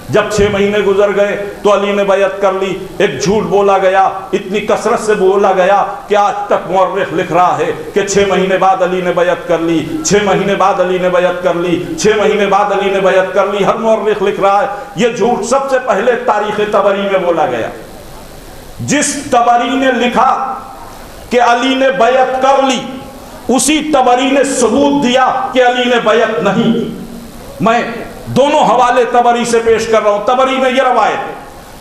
جب 6 مہینے گزر گئے تو علی نے بیعت کر لی۔ ایک جھوٹ بولا گیا، اتنی کثرت سے بولا گیا کہ آج تک مورخ لکھ رہا ہے کہ 6 مہینے بعد علی نے بیعت کر لی، 6 مہینے بعد علی نے بیعت کر لی، 6 مہینے بعد علی نے بیعت کر لی۔ ہر مورخ لکھ رہا ہے یہ جھوٹ سب سے پہلے تاریخ طبری میں بولا گیا۔ جس طبری نے لکھا کہ علی نے بیعت کر لی، اسی طبری نے ثبوت دیا کہ علی نے بیعت نہیں کی۔ میں دونوں حوالے تبری سے پیش کر رہا ہوں۔ تبری میں یہ روایت ہے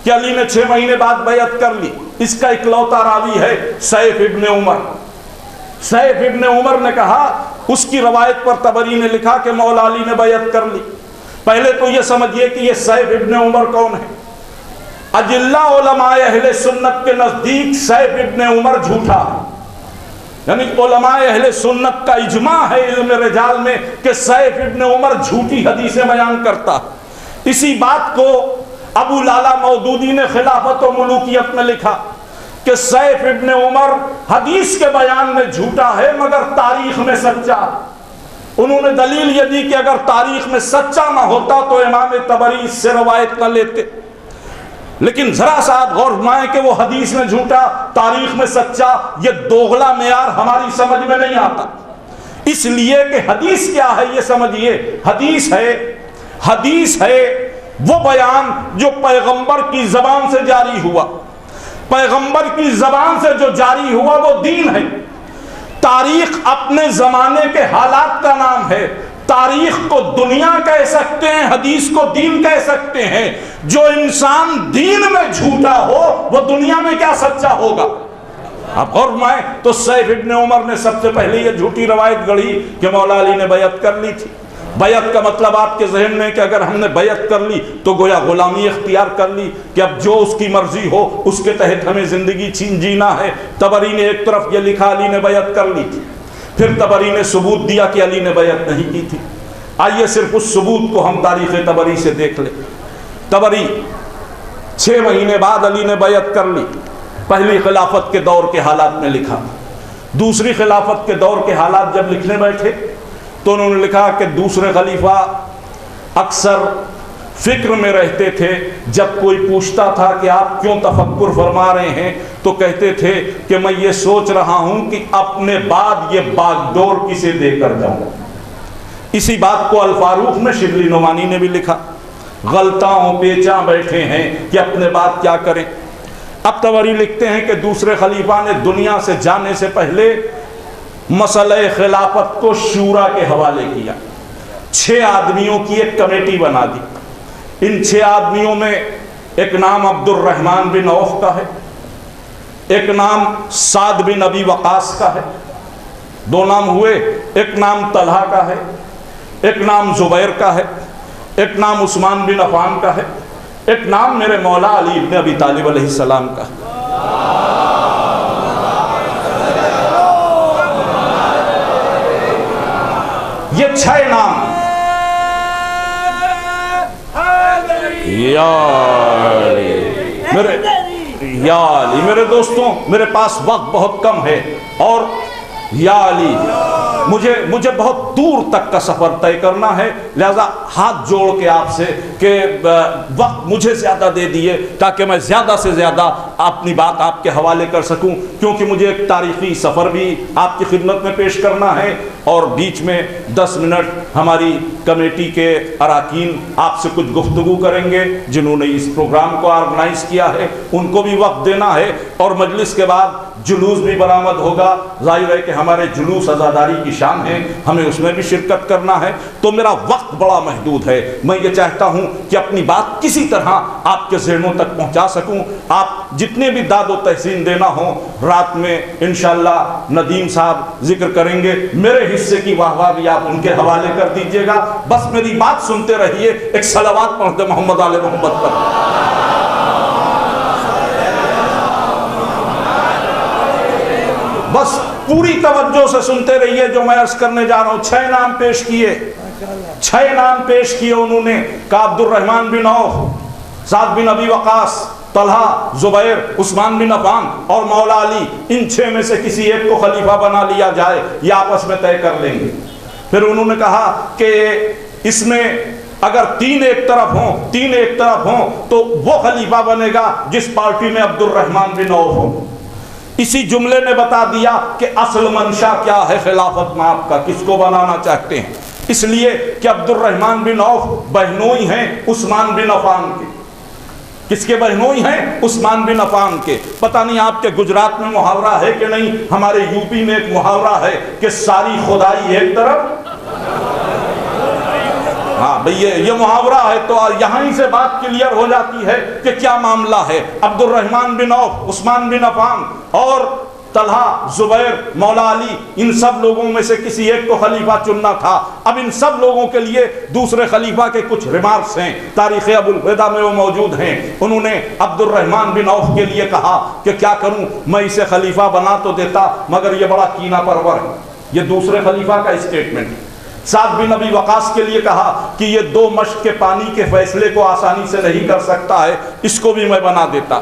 کہ علی نے 6 مہینے بعد بیعت کر لی۔ اس کا اکلوتا راوی ہے سیف ابن عمر۔ سیف ابن عمر نے کہا، اس کی روایت پر تبری نے لکھا کہ مولا علی نے بیعت کر لی۔ پہلے تو یہ سمجھیے کہ یہ سیف ابن عمر کون ہے؟ اجلہ علماء اہل سنت کے نزدیک سیف ابن عمر جھوٹا ہے، یعنی علماء اہل سنت کا اجماع ہے علم رجال میں کہ سیف ابن عمر جھوٹی حدیثیں بیان کرتا ہے۔ اسی بات کو ابو لالا مودودی نے خلافت و ملوکیت میں لکھا کہ سیف ابن عمر حدیث کے بیان میں جھوٹا ہے مگر تاریخ میں سچا۔ انہوں نے دلیل یہ دی کہ اگر تاریخ میں سچا نہ ہوتا تو امام طبری اس سے روایت نہ لیتے، لیکن ذرا سا آپ غور فرمائیں کہ وہ حدیث میں جھوٹا تاریخ میں سچا، یہ دوغلا معیار ہماری سمجھ میں نہیں آتا۔ اس لیے کہ حدیث کیا ہے یہ سمجھیے، حدیث ہے وہ بیان جو پیغمبر کی زبان سے جاری ہوا، پیغمبر کی زبان سے جو جاری ہوا وہ دین ہے۔ تاریخ اپنے زمانے کے حالات کا نام ہے، تاریخ کو دنیا کہہ سکتے ہیں، حدیث کو دین کہہ سکتے ہیں۔ جو انسان دین میں جھوٹا ہو وہ دنیا میں کیا سچا ہوگا؟ آپ غور فرمائیں۔ تو سیف ابن عمر نے سب سے پہلے یہ جھوٹی روایت گڑھی کہ مولا علی نے بیعت کر لی تھی۔ بیعت کا مطلب آپ کے ذہن میں کہ اگر ہم نے بیعت کر لی تو گویا غلامی اختیار کر لی کہ اب جو اس کی مرضی ہو اس کے تحت ہمیں زندگی جینا ہے۔ طبری نے ایک طرف یہ لکھا علی نے بیعت کر لی تھی، پھر طبری نے ثبوت دیا کہ علی نے بیعت نہیں کی تھی۔ آئیے صرف اس ثبوت کو ہم تاریخ طبری سے دیکھ لیں۔ طبری 6 مہینے بعد علی نے بیعت کر لی، پہلی خلافت کے دور کے حالات میں لکھا۔ دوسری خلافت کے دور کے حالات جب لکھنے بیٹھے تو انہوں نے لکھا کہ دوسرے خلیفہ اکثر فکر میں رہتے تھے، جب کوئی پوچھتا تھا کہ آپ کیوں تفکر فرما رہے ہیں تو کہتے تھے کہ میں یہ سوچ رہا ہوں کہ اپنے بعد یہ باغ ڈور کسے دے کر جاؤں۔ اسی بات کو الفاروق میں شبلی نعمانی نے بھی لکھا، غلطاؤں پیچاں بیٹھے ہیں کہ اپنے بعد کیا کریں۔ اب طبری لکھتے ہیں کہ دوسرے خلیفہ نے دنیا سے جانے سے پہلے مسئلہ خلافت کو شورا کے حوالے کیا، 6 آدمیوں کی ایک کمیٹی بنا دی۔ ان 6 آدمیوں میں ایک نام عبد الرحمن بن عوف کا ہے، ایک نام سعد بن ابی وقاص کا ہے، 2 نام ہوئے، ایک نام طلحہ کا ہے، ایک نام زبیر کا ہے، ایک نام عثمان بن عفان کا ہے، ایک نام میرے مولا علی ابن ابی طالب علیہ السلام کا ہے۔ یہ 6 نام یا علی میرے دوستوں، میرے پاس وقت بہت کم ہے اور یا علی مجھے بہت دور تک کا سفر طے کرنا ہے، لہذا ہاتھ جوڑ کے آپ سے کہ وقت مجھے زیادہ دے دیے تاکہ میں زیادہ سے زیادہ اپنی بات آپ کے حوالے کر سکوں، کیونکہ مجھے ایک تاریخی سفر بھی آپ کی خدمت میں پیش کرنا ہے اور بیچ میں 10 منٹ ہماری کمیٹی کے اراکین آپ سے کچھ گفتگو کریں گے، جنہوں نے اس پروگرام کو آرگنائز کیا ہے ان کو بھی وقت دینا ہے، اور مجلس کے بعد جلوس بھی برآمد ہوگا۔ ظاہر ہے کہ ہمارے جلوس عزاداری کی شان ہے، ہمیں اس میں بھی شرکت کرنا ہے، تو میرا وقت بڑا محدود ہے۔ میں یہ چاہتا ہوں کہ اپنی بات کسی طرح آپ کے ذہنوں تک پہنچا سکوں۔ آپ جتنے بھی داد و تحسین دینا ہو رات میں انشاءاللہ ندیم صاحب ذکر کریں گے، میرے حصے کی واہ واہ بھی آپ ان کے حوالے کر دیجئے گا۔ بس میری بات سنتے رہیے، ایک صلوات پڑھ دے محمد آل محمد پر۔ بس پوری توجہ سے سنتے رہیے جو میں عرض کرنے جا رہا ہوں۔ 6 نام پیش کیے، 6 نام پیش کیے انہوں نے، کہ عبد الرحمن بن عوف، سعد بن ابی وقاص، طلحہ، زبیر، عثمان بن عفان اور مولا علی، ان 6 میں سے کسی ایک کو خلیفہ بنا لیا جائے، یہ آپس میں طے کر لیں گے۔ پھر انہوں نے کہا کہ اس میں اگر 3 ایک طرف ہوں تو وہ خلیفہ بنے گا جس پارٹی میں عبد الرحمن بن عوف ہو۔ اسی جملے نے بتا دیا کہ اصل منشا کیا ہے خلافت میں آپ کا، کس کو بنانا چاہتے ہیں، اس لیے کہ عبد الرحمن بن عوف بہنوئی ہیں عثمان بن عفان کے۔ کس کے بہنوئی ہیں؟ عثمان بن عفان کے۔ پتہ نہیں آپ کے گجرات میں محاورہ ہے کہ نہیں، ہمارے یوپی میں ایک محاورہ ہے کہ ساری خدائی ایک طرف ہاں بھئی یہ محاورہ ہے تو یہاں ہی سے بات کلیئر ہو جاتی ہے کہ کیا معاملہ ہے۔ عبد الرحمن بن عوف، عثمان بن عفان اور طلحہ، زبیر، مولا علی، ان سب لوگوں میں سے کسی ایک کو خلیفہ چننا تھا۔ اب ان سب لوگوں کے لیے دوسرے خلیفہ کے کچھ ریمارکس ہیں، تاریخ ابو الفدا میں وہ موجود ہیں۔ انہوں نے عبد الرحمن بن عوف کے لیے کہا کہ کیا کروں، میں اسے خلیفہ بنا تو دیتا مگر یہ بڑا کینہ پرور ہے۔ یہ دوسرے خلیفہ کا اسٹیٹمنٹ ہے۔ سعد بن ابی وقاص کے لیے کہا کہ یہ 2 مشق کے پانی کے فیصلے کو آسانی سے نہیں کر سکتا ہے، اس کو بھی میں بنا دیتا۔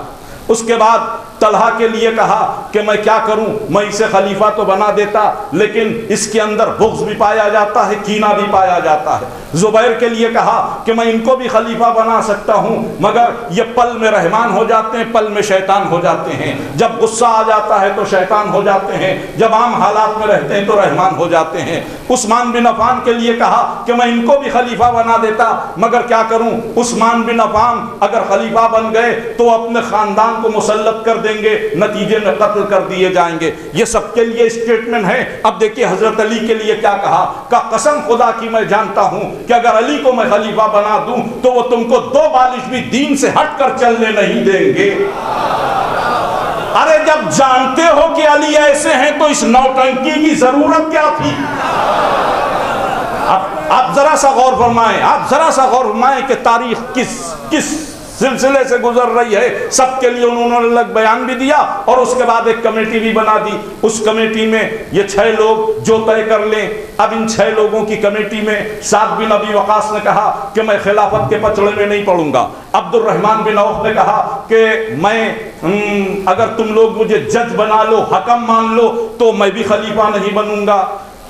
اس کے بعد طلحہ کے لیے کہا کہ میں کیا کروں، میں اسے خلیفہ تو بنا دیتا لیکن اس کے اندر بغض بھی پایا جاتا ہے، کینہ بھی پایا جاتا ہے۔ زبیر کے لیے کہا کہ میں ان کو بھی خلیفہ بنا سکتا ہوں مگر یہ پل میں رحمان ہو جاتے ہیں، پل میں شیطان ہو جاتے ہیں، جب غصہ آ جاتا ہے تو شیطان ہو جاتے ہیں، جب عام حالات میں رہتے ہیں تو رحمان ہو جاتے ہیں۔ عثمان بن عفان کے لیے کہا کہ میں ان کو بھی خلیفہ بنا دیتا مگر کیا کروں، عثمان بن عفان اگر خلیفہ بن گئے تو اپنے خاندان کو مسلط کر دیں گے، نتیجے میں قتل کر دیے جائیں گے۔ یہ سب کے لیے اسٹیٹمنٹ ہے۔ اب دیکھیے حضرت علی کے لیے کیا کہا کہ قسم خدا کی میں جانتا ہوں کہ اگر علی کو میں خلیفہ بنا دوں تو وہ تم کو 2 بالش بھی دین سے ہٹ کر چلنے نہیں دیں گے۔ ارے جب جانتے ہو کہ علی ایسے ہیں تو اس نوٹنکی کی ضرورت کیا تھی؟ آپ ذرا سا غور فرمائیں، آپ ذرا سا غور فرمائیں کہ تاریخ کس سلسلے سے گزر رہی ہے۔ سب کے لیے انہوں نے الگ بیان بھی دیا اور اس کے بعد ایک کمیٹی بھی بنا دی۔ اس کمیٹی میں یہ 6 لوگ جو طے کر لیں۔ اب ان 6 لوگوں کی کمیٹی میں سعد بن ابی وقاص نے کہا کہ میں خلافت کے پچڑے میں نہیں پڑوں گا۔ عبد الرحمن بن عوف نے کہا کہ میں اگر تم لوگ مجھے جج بنا لو، حکم مان لو تو میں بھی خلیفہ نہیں بنوں گا۔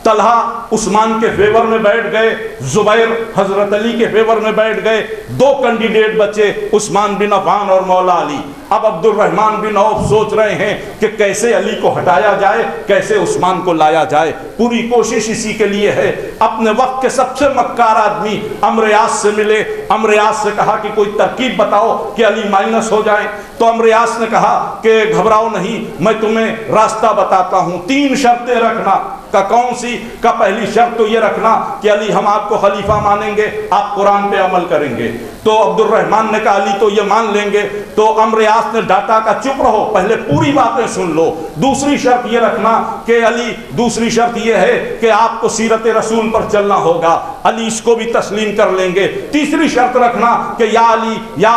طلحہ عثمان کے فیور میں بیٹھ گئے، زبیر حضرت علی کے فیور میں بیٹھ گئے۔ 2 کینڈیڈیٹ بچے، عثمان بن عفان اور مولا علی۔ اب عبد الرحمن بن عوف سوچ رہے ہیں کہ کیسے علی کو ہٹایا جائے، کیسے عثمان کو لایا جائے۔ پوری کوشش اسی کے لیے ہے۔ اپنے وقت کے سب سے مکار آدمی عمرو یاس سے ملے، عمرو یاس سے کہا کہ کوئی ترکیب بتاؤ کہ علی مائنس ہو جائے۔ تو عمرو یاس نے کہا کہ گھبراؤ نہیں، میں تمہیں راستہ بتاتا ہوں، 3 شرطیں رکھنا۔ کا کون سی؟ کا پہلی شرط تو یہ رکھنا کہ علی ہم آپ کو خلیفہ مانیں گے، آپ قرآن پہ عمل کریں گے۔ تو عبد الرحمن نے کہا علی تو یہ مان لیں گے۔ تو عمرو یاس نے ڈاٹا کا چپ رہو، پہلے پوری باتیں سن لو۔ دوسری شرط یہ رکھنا کہ علی، دوسری شرط یہ ہے کہ آپ کو سیرت رسول پر چلنا ہوگا، علی اس کو بھی تسلیم کر لیں گے۔ تیسری شرط رکھنا کہ یا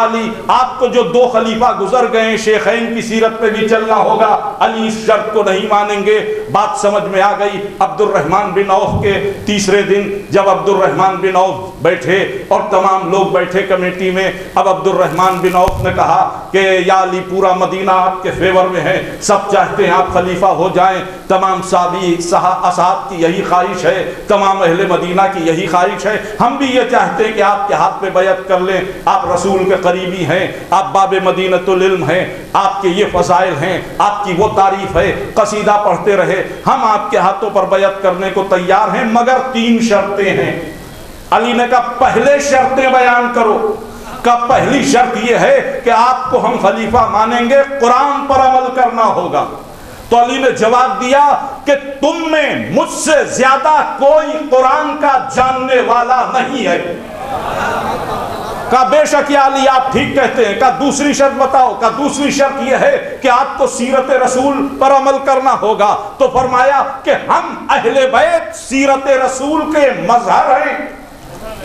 علی آپ کو جو 2 خلیفہ گزر گئے شیخین کی سیرت پہ بھی چلنا ہوگا، علی اس شرط کو نہیں مانیں گے۔ بات سمجھ میں آ گئی۔ عبد الرحمن بن عوف کے تیسرے دن جب عبد الرحمن بن عوف بیٹھے اور تمام لوگ بیٹھے کمیٹی میں، اب عبد الرحمن بن عوف نے کہا کہ یا علی پورا مدینہ آپ کے فیور میں ہے، سب چاہتے ہیں آپ خلیفہ ہو جائیں، تمام اصحاب کی یہی خواہش ہے، تمام اہل مدینہ کی یہی خواہش ہے، ہم بھی یہ چاہتے ہیں کہ آپ کے ہاتھ پہ بیعت کر لیں، آپ رسول کے قریبی ہیں، آپ باب مدینۃ العلم ہیں، آپ کے یہ فضائل ہیں، آپ کی وہ تعریف ہے، قصیدہ پڑھتے رہے، ہم آپ کے ہاتھوں پر بیعت کرنے کو تیار ہیں مگر 3 شرطیں ہیں۔ علی نے کہا پہلے شرطیں بیان کرو۔ کا پہلی شرط یہ ہے کہ آپ کو ہم خلیفہ مانیں گے، قرآن پر عمل کرنا ہوگا۔ تو علی نے جواب دیا کہ تم میں مجھ سے زیادہ کوئی قرآن کا جاننے والا نہیں ہے۔ کہا بے شک یا علی آپ ٹھیک کہتے ہیں۔ کہا دوسری شرط بتاؤ۔ کہا دوسری شرط یہ ہے کہ آپ کو سیرت رسول پر عمل کرنا ہوگا۔ تو فرمایا کہ ہم اہل بیت سیرت رسول کے مظہر ہیں۔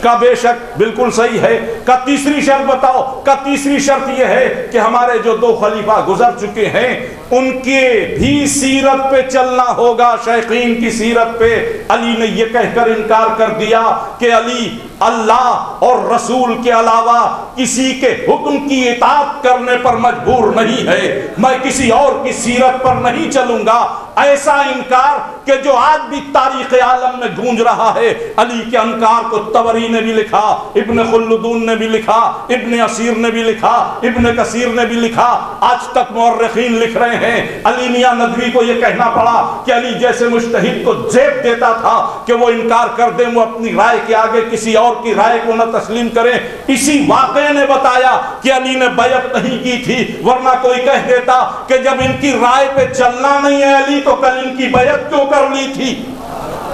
کا بے شک بالکل صحیح ہے۔ کا تیسری شرط بتاؤ۔ کا تیسری شرط یہ ہے کہ ہمارے جو 2 خلیفہ گزر چکے ہیں ان کے بھی سیرت پہ چلنا ہوگا، شیخین کی سیرت پہ۔ علی نے یہ کہہ کر انکار کر دیا کہ علی اللہ اور رسول کے علاوہ کسی کے حکم کی اطاعت کرنے پر مجبور نہیں ہے، میں کسی اور کی سیرت پر نہیں چلوں گا۔ ایسا انکار کہ جو آج بھی تاریخ عالم میں گونج رہا ہے۔ علی کے انکار کو طبری نے بھی لکھا، ابن خلدون نے بھی لکھا، ابن اسیر نے بھی لکھا، ابن کثیر نے بھی لکھا، آج تک مورخین لکھ رہے ہیں۔ علی میاں ندوی کو یہ کہنا پڑا کہ علی جیسے مجتہد کو جیب دیتا تھا کہ وہ انکار کر دیں، وہ اپنی رائے کے آگے کسی اور کی رائے کو نہ تسلیم کریں۔ اسی واقعے نے بتایا کہ علی نے بیعت نہیں کی تھی، ورنہ کوئی کہہ دیتا کہ جب ان کی رائے پہ چلنا نہیں ہے علی تو کل ان کی بیعت کیوں کر لی تھی۔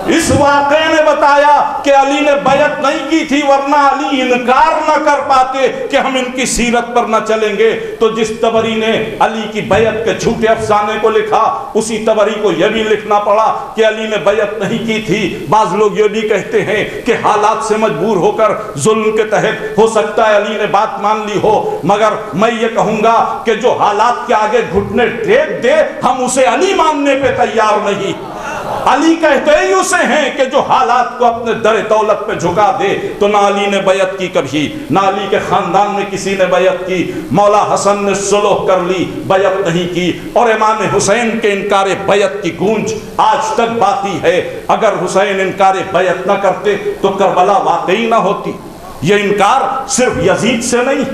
اس واقعے نے بتایا کہ علی نے بیعت نہیں کی تھی، ورنہ علی انکار نہ کر پاتے کہ ہم ان کی سیرت پر نہ چلیں گے۔ تو جس طبری نے علی کی بیعت کے جھوٹے افسانے کو لکھا، اسی طبری کو یہ بھی لکھنا پڑا کہ علی نے بیعت نہیں کی تھی۔ بعض لوگ یہ بھی کہتے ہیں کہ حالات سے مجبور ہو کر ظلم کے تحت ہو سکتا ہے علی نے بات مان لی ہو، مگر میں یہ کہوں گا کہ جو حالات کے آگے گھٹنے ٹیک دے، ہم اسے علی ماننے پہ تیار نہیں۔ علی کہتے ہی اسے ہیں کہ جو حالات کو اپنے در دولت پہ جھکا دے۔ تو نہ علی نے بیعت کی کبھی، نہ علی کے خاندان میں کسی نے بیعت کی۔ مولا حسن نے صلح کر لی، بیعت نہیں کی، اور امام حسین کے انکار بیعت کی گونج آج تک باقی ہے۔ اگر حسین انکار بیعت نہ کرتے تو کربلا واقعی نہ ہوتی۔ یہ انکار صرف یزید سے نہیں،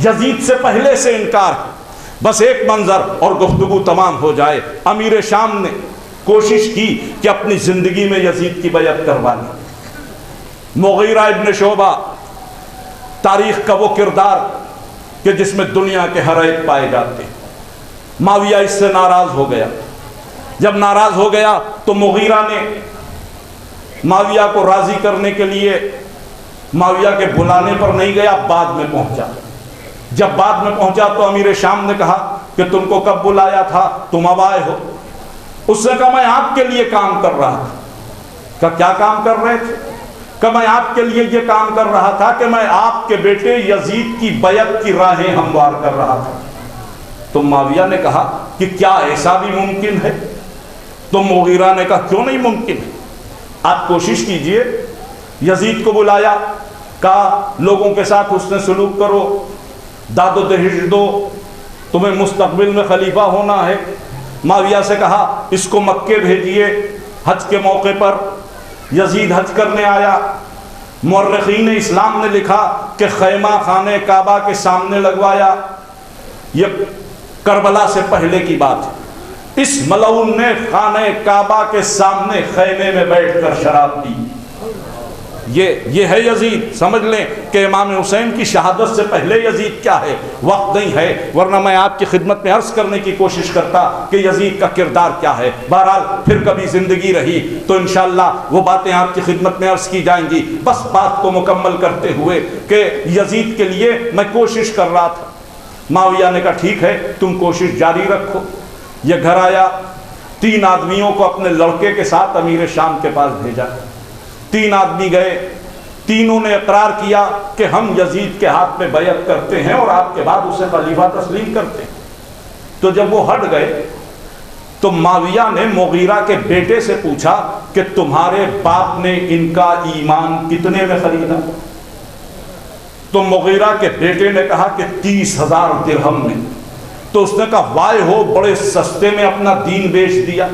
یزید سے پہلے سے انکار ہے۔ بس ایک منظر اور گفتگو تمام ہو جائے۔ امیر شام نے کوشش کی کہ اپنی زندگی میں یزید کی بیعت کروا لی۔ مغیرہ ابن شعبہ تاریخ کا وہ کردار کہ جس میں دنیا کے ہر ایک پائے جاتے ہیں۔ معاویہ اس سے ناراض ہو گیا۔ جب ناراض ہو گیا تو مغیرہ نے معاویہ کو راضی کرنے کے لیے معاویہ کے بلانے پر نہیں گیا، بعد میں پہنچا۔ جب بعد میں پہنچا تو امیر شام نے کہا کہ تم کو کب بلایا تھا، تم اب آئے ہو؟ اس نے کہا میں آپ کے لیے کام کر رہا تھا۔ کہا کیا کام کر رہے تھے؟ کہ میں آپ کے لیے یہ کام کر رہا تھا کہ میں آپ کے بیٹے یزید کی بیعت کی راہیں ہموار کر رہا تھا۔ تو معاویہ نے کہا کہ کیا ایسا بھی ممکن ہے؟ تو مغیرہ نے کہا کیوں نہیں ممکن ہے، آپ کوشش کیجئے۔ یزید کو بلایا، کہا لوگوں کے ساتھ حسن سلوک کرو، داد و دہیج دو، تمہیں مستقبل میں خلیفہ ہونا ہے۔ معاویہ سے کہا اس کو مکے بھیجئے حج کے موقع پر۔ یزید حج کرنے آیا۔ مورخین اسلام نے لکھا کہ خیمہ خانہ کعبہ کے سامنے لگوایا۔ یہ کربلا سے پہلے کی بات ہے۔ اس ملعون نے خانہ کعبہ کے سامنے خیمے میں بیٹھ کر شراب پی۔ یہ ہے یزید۔ سمجھ لیں کہ امام حسین کی شہادت سے پہلے یزید کیا ہے، وقت نہیں ہے، ورنہ میں آپ کی خدمت میں عرض کرنے کی کوشش کرتا کہ یزید کا کردار کیا ہے۔ بہرحال پھر کبھی زندگی رہی تو انشاءاللہ وہ باتیں آپ کی خدمت میں عرض کی جائیں گی۔ بس بات کو مکمل کرتے ہوئے کہ یزید کے لیے میں کوشش کر رہا تھا۔ معاویہ نے کہا ٹھیک ہے، تم کوشش جاری رکھو۔ یہ گھر آیا، 3 آدمیوں کو اپنے لڑکے کے ساتھ امیر شام کے پاس بھیجا۔ 3 آدمی گئے، تینوں نے اقرار کیا کہ ہم یزید کے ہاتھ میں بیعت کرتے ہیں اور آپ کے بعد اسے خلیفہ تسلیم کرتے ہیں۔ تو جب وہ ہٹ گئے تو معاویہ نے مغیرہ کے بیٹے سے پوچھا کہ تمہارے باپ نے ان کا ایمان کتنے میں خریدا؟ تو مغیرہ کے بیٹے نے کہا کہ 30,000 درہم میں۔ تو اس نے کہا وائے ہو، بڑے سستے میں اپنا دین بیچ دیا۔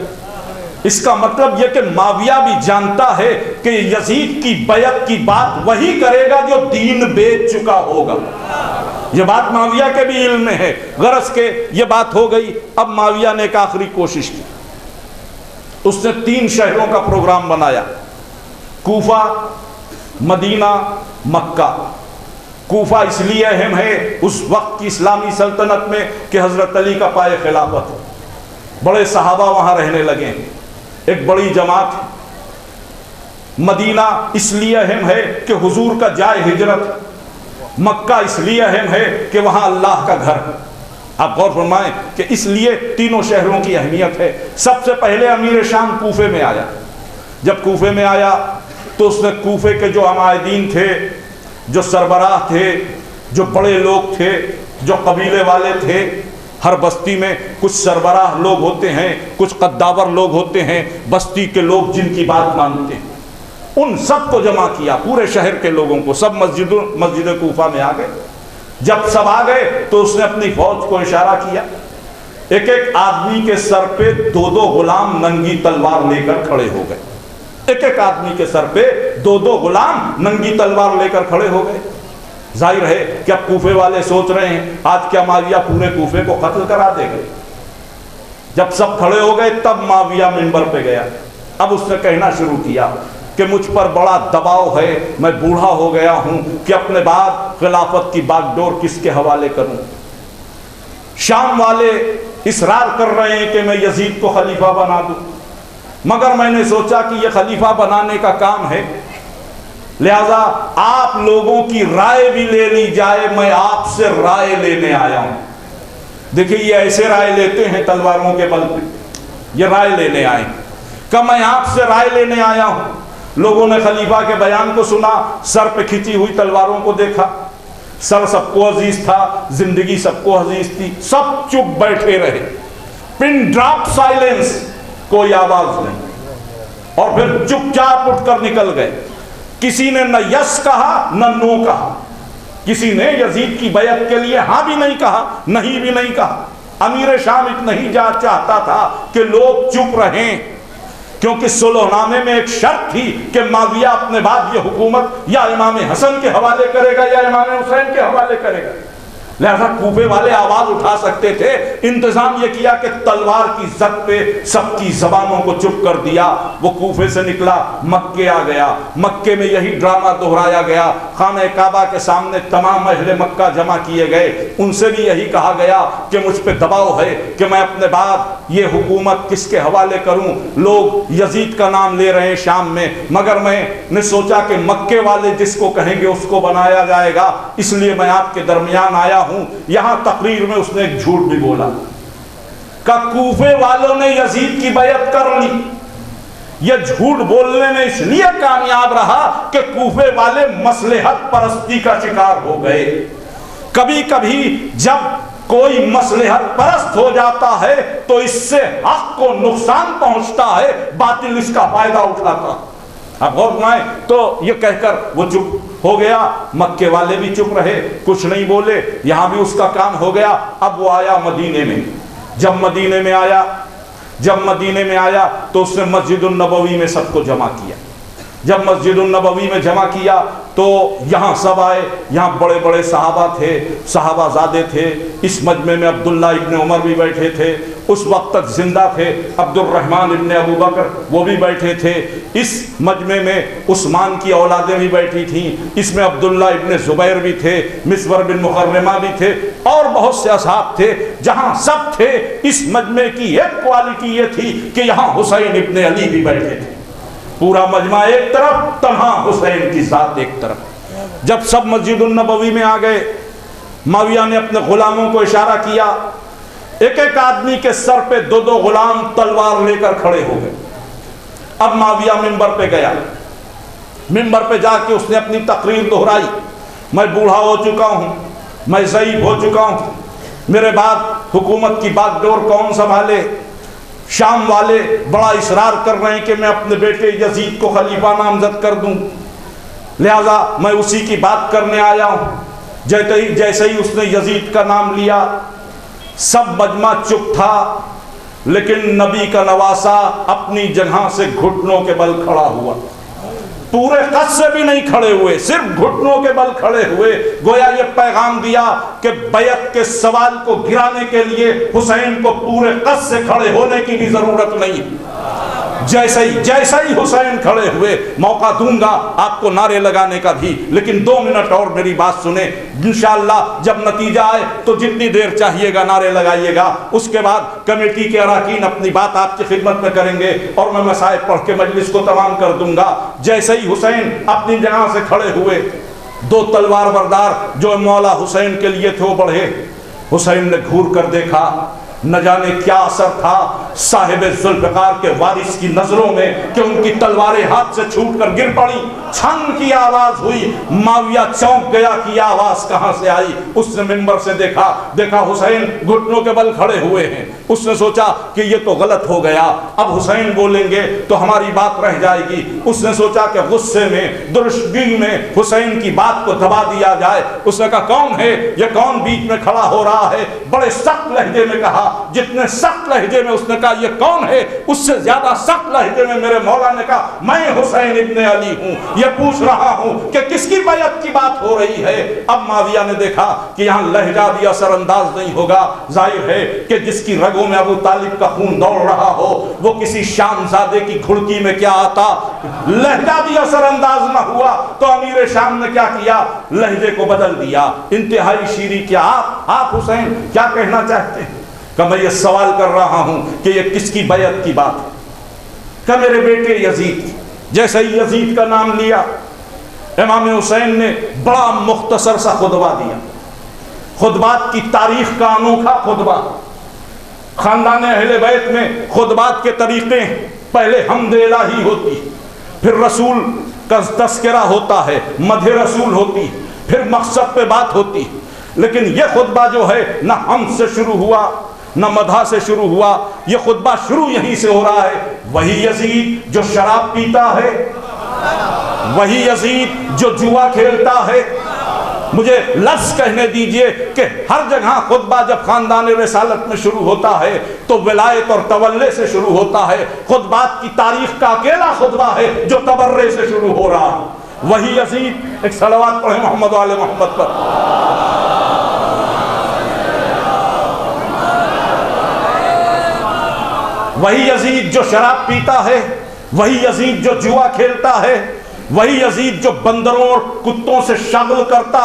اس کا مطلب یہ کہ معاویہ بھی جانتا ہے کہ یزید کی بیعت کی بات وہی کرے گا جو دین بیچ چکا ہوگا۔ یہ بات معاویہ کے بھی علم میں ہے۔ غرض کہ یہ بات ہو گئی۔ اب معاویہ نے ایک آخری کوشش کی۔ اس نے 3 شہروں کا پروگرام بنایا، کوفہ، مدینہ، مکہ۔ کوفہ اس لیے اہم ہے اس وقت کی اسلامی سلطنت میں کہ حضرت علی کا پائے خلافت ہے، بڑے صحابہ وہاں رہنے لگے، ایک بڑی جماعت ہے۔ مدینہ اس لیے اہم ہے کہ حضور کا جائے ہجرت۔ مکہ اس لیے اہم ہے کہ وہاں اللہ کا گھر ہے۔ آپ غور فرمائیں کہ اس لیے تینوں شہروں کی اہمیت ہے۔ سب سے پہلے امیر شام کوفے میں آیا۔ جب کوفے میں آیا تو اس نے کوفے کے جو عمائدین تھے، جو سربراہ تھے، جو بڑے لوگ تھے، جو قبیلے والے تھے، ہر بستی میں کچھ سربراہ لوگ ہوتے ہیں، کچھ قداور لوگ ہوتے ہیں، بستی کے لوگ جن کی بات مانتے ہیں، ان سب کو جمع کیا، پورے شہر کے لوگوں کو۔ سب مسجد کوفہ میں آ گئے۔ جب سب آ گئے تو اس نے اپنی فوج کو اشارہ کیا۔ ایک ایک آدمی کے سر پہ 2 غلام ننگی تلوار لے کر کھڑے ہو گئے۔ ایک ایک آدمی کے سر پہ 2 غلام ننگی تلوار لے کر کھڑے ہو گئے۔ ظاہر ہے کہ اب کوفے والے سوچ رہے ہیں آج کیا معاویہ پورے کوفے کو قتل کرا دے گئے۔ جب سب کھڑے ہو گئے تب معاویہ منبر پہ گیا۔ اب اس نے کہنا شروع کیا کہ مجھ پر بڑا دباؤ ہے، میں بوڑھا ہو گیا ہوں کہ اپنے بعد خلافت کی باغ ڈور کس کے حوالے کروں۔ شام والے اصرار کر رہے ہیں کہ میں یزید کو خلیفہ بنا دوں۔ مگر میں نے سوچا کہ یہ خلیفہ بنانے کا کام ہے، لہذا آپ لوگوں کی رائے بھی لے لی جائے، میں آپ سے رائے لینے آیا ہوں۔ دیکھیں یہ ایسے رائے لیتے ہیں تلواروں کے بل پہ، یہ رائے لینے آئے کہ میں آپ سے رائے لینے آیا ہوں۔ لوگوں نے خلیفہ کے بیان کو سنا، سر پہ کھچی ہوئی تلواروں کو دیکھا، سر سب کو عزیز تھا، زندگی سب کو عزیز تھی، سب چپ بیٹھے رہے، پن ڈراپ سائلنس، کوئی آواز نہیں، اور پھر چپ چاپ اٹھ کر نکل گئے۔ کسی نے نہ یس کہا نہ نو کہا، کسی نے یزید کی بیعت کے لیے ہاں بھی نہیں کہا نہیں بھی نہیں کہا۔ امیر شام اتنا ہی چاہتا تھا کہ لوگ چپ رہیں، کیونکہ صلح نامے میں ایک شرط تھی کہ معاویہ اپنے بعد یہ حکومت یا امام حسن کے حوالے کرے گا یا امام حسین کے حوالے کرے گا، لہذا کوفے والے آواز اٹھا سکتے تھے۔ انتظام یہ کیا کہ تلوار کی زد پہ سب کی زبانوں کو چپ کر دیا۔ وہ کوفے سے نکلا، مکے آ گیا، مکے میں یہی ڈرامہ دہرایا گیا۔ خانہ کعبہ کے سامنے تمام اہل مکہ جمع کیے گئے، ان سے بھی یہی کہا گیا کہ مجھ پہ دباؤ ہے کہ میں اپنے بعد یہ حکومت کس کے حوالے کروں۔ لوگ یزید کا نام لے رہے ہیں شام میں، مگر میں نے سوچا کہ مکے والے جس کو کہیں گے اس کو بنایا جائے گا، اس لیے میں آپ کے درمیان آیا ہوں۔ یہاں تقریر میں اس نے ایک جھوٹ بھی بولا کہ کوفے والوں نے یزید کی بیعت کر لی۔ یہ جھوٹ بولنے میں اس لیے کامیاب رہا کہ کوفے والے مصلحت پرستی کا شکار ہو گئے۔ کبھی کبھی جب کوئی مصلحت پرست ہو جاتا ہے تو اس سے حق کو نقصان پہنچتا ہے، باطل اس کا فائدہ اٹھاتا۔ اب غور فرمائیں، تو یہ کہہ کر وہ چپ ہو گیا، مکے والے بھی چپ رہے، کچھ نہیں بولے، یہاں بھی اس کا کام ہو گیا۔ اب وہ آیا مدینے میں، جب مدینے میں آیا تو اس نے مسجد النبوی میں سب کو جمع کیا۔ جب مسجد النبوی میں جمع کیا تو یہاں سب آئے، یہاں بڑے بڑے صحابہ تھے، صحابہ زادے تھے، اس مجمع میں عبداللہ ابن عمر بھی بیٹھے تھے، اس وقت تک زندہ تھے عبد الرحمن ابن ابو بکر، وہ بھی بیٹھے تھے، اس مجمع میں عثمان کی اولادیں بھی بیٹھی تھیں، اس میں عبداللہ ابن زبیر بھی تھے، مسور بن مخرمہ بھی تھے، اور بہت سے اصحاب تھے۔ جہاں سب تھے، اس مجمع کی ایک کوالٹی یہ تھی کہ یہاں حسین ابن علی بھی بیٹھے تھے۔ پورا مجمع ایک طرف، تنہا حسین کی ذات ایک طرف۔ جب سب مسجد النبوی میں آ گئے، معاویہ نے اپنے غلاموں کو اشارہ کیا، ایک ایک آدمی کے سر پہ دو دو غلام تلوار لے کر کھڑے ہو گئے۔ اب معاویہ منبر پہ گیا، منبر پہ جا کے اس نے اپنی تقریر دہرائی، میں بوڑھا ہو چکا ہوں، میں ضعیف ہو چکا ہوں، میرے بعد حکومت کی باغ ڈور کون سنبھالے؟ شام والے بڑا اصرار کر رہے ہیں کہ میں اپنے بیٹے یزید کو خلیفہ نامزد کر دوں، لہذا میں اسی کی بات کرنے آیا ہوں۔ جیسے ہی اس نے یزید کا نام لیا، سب مجمع چپ تھا، لیکن نبی کا نواسا اپنی جگہ سے گھٹنوں کے بل کھڑا ہوا، پورے قد سے بھی نہیں کھڑے ہوئے، صرف گھٹنوں کے بل کھڑے ہوئے، گویا یہ پیغام دیا کہ بیعت کے سوال کو گرانے کے لیے حسین کو پورے قد سے کھڑے ہونے کی بھی ضرورت نہیں۔ جیسے ہی حسین کھڑے ہوئے، موقع دوں گا آپ کو نعرے لگانے کا بھی، لیکن 2 منٹ اور میری بات سنیں، انشاءاللہ جب نتیجہ آئے تو جتنی دیر چاہیے گا نعرے لگائیے گا، اس کے بعد کمیٹی کے اراکین اپنی بات آپ کی خدمت میں کریں گے اور میں مسائل پڑھ کے مجلس کو تمام کر دوں گا۔ جیسے ہی حسین اپنی جگہ سے کھڑے ہوئے، 2 تلوار بردار جو مولا حسین کے لیے تھے وہ بڑھے۔ حسین نے گھور کر دیکھا، نہ جانے کیا اثر تھا صاحب ذوالفقار کے وارث کی نظروں میں کہ ان کی تلواریں ہاتھ سے چھوٹ کر گر پڑی، چھن کی آواز ہوئی، معاویہ چونک گیا کہ یہ آواز کہاں سے آئی۔ اس نے منبر سے دیکھا حسین گھٹنوں کے بل کھڑے ہوئے ہیں، اس نے سوچا کہ یہ تو غلط ہو گیا، اب حسین بولیں گے تو ہماری بات رہ جائے گی۔ اس نے سوچا کہ غصے میں درشگی میں حسین کی بات کو دبا دیا جائے۔ اس نے کہا کون ہے یہ، کون بیچ میں کھڑا ہو رہا ہے؟ بڑے سخت لہجے میں کہا، جتنے سخت لہجے میں اس نے کہا یہ کون ہے، اس سے زیادہ سخت لہجے میں میرے مولا نے کہا میں حسین ابن علی ہوں، یہ پوچھ رہا ہوں کہ کس کی بیعت کی بات ہو رہی ہے۔ اب معاویہ نے دیکھا کہ یہاں لہجہ بھی اثر انداز نہیں ہوگا، ظاہر ہے کہ جس کی رگوں میں ابو طالب کا خون دوڑ رہا ہو وہ کسی شام زادے کی گھڑکی میں کیا آتا، لہجہ بھی اثر انداز نہ ہوا تو امیر شام نے کیا کیا، لہجے کو بدل دیا، انتہائی شیریں، کیا آپ حسین کیا کہنا چاہتے ہیں؟ کہ میں یہ سوال کر رہا ہوں کہ یہ کس کی بیعت کی بات ہے۔ کہ میرے بیٹے یزید. جیسے ہی یزید کا نام لیا امام حسین نے بڑا مختصر سا خطبہ دیا. خطبات کی تاریخ کا انوکھا خطبہ. خاندان اہل بیت میں خطبات کے طریقے ہیں. پہلے حمد الہی ہوتی، پھر رسول کا تذکرہ ہوتا ہے، مدح رسول ہوتی، پھر مقصد پہ بات ہوتی. لیکن یہ خطبہ جو ہے نہ حمد سے شروع ہوا نہ مدح سے شروع ہوا. یہ خطبہ شروع یہیں سے ہو رہا ہے. وہی یزید جو شراب پیتا ہے، وہی یزید جو جوا کھیلتا ہے. مجھے لفظ کہنے دیجئے کہ ہر جگہ خطبہ جب خاندان رسالت میں شروع ہوتا ہے تو ولایت اور تولے سے شروع ہوتا ہے. خطبات کی تاریخ کا اکیلا خطبہ ہے جو تبرے سے شروع ہو رہا ہے. وہی یزید. ایک صلوات پڑھیں محمد و آل محمد پر. وہی یزید جو شراب پیتا ہے، وہی یزید جو جوا کھیلتا ہے، وہی یزید جو بندروں اور کتوں سے شغل کرتا.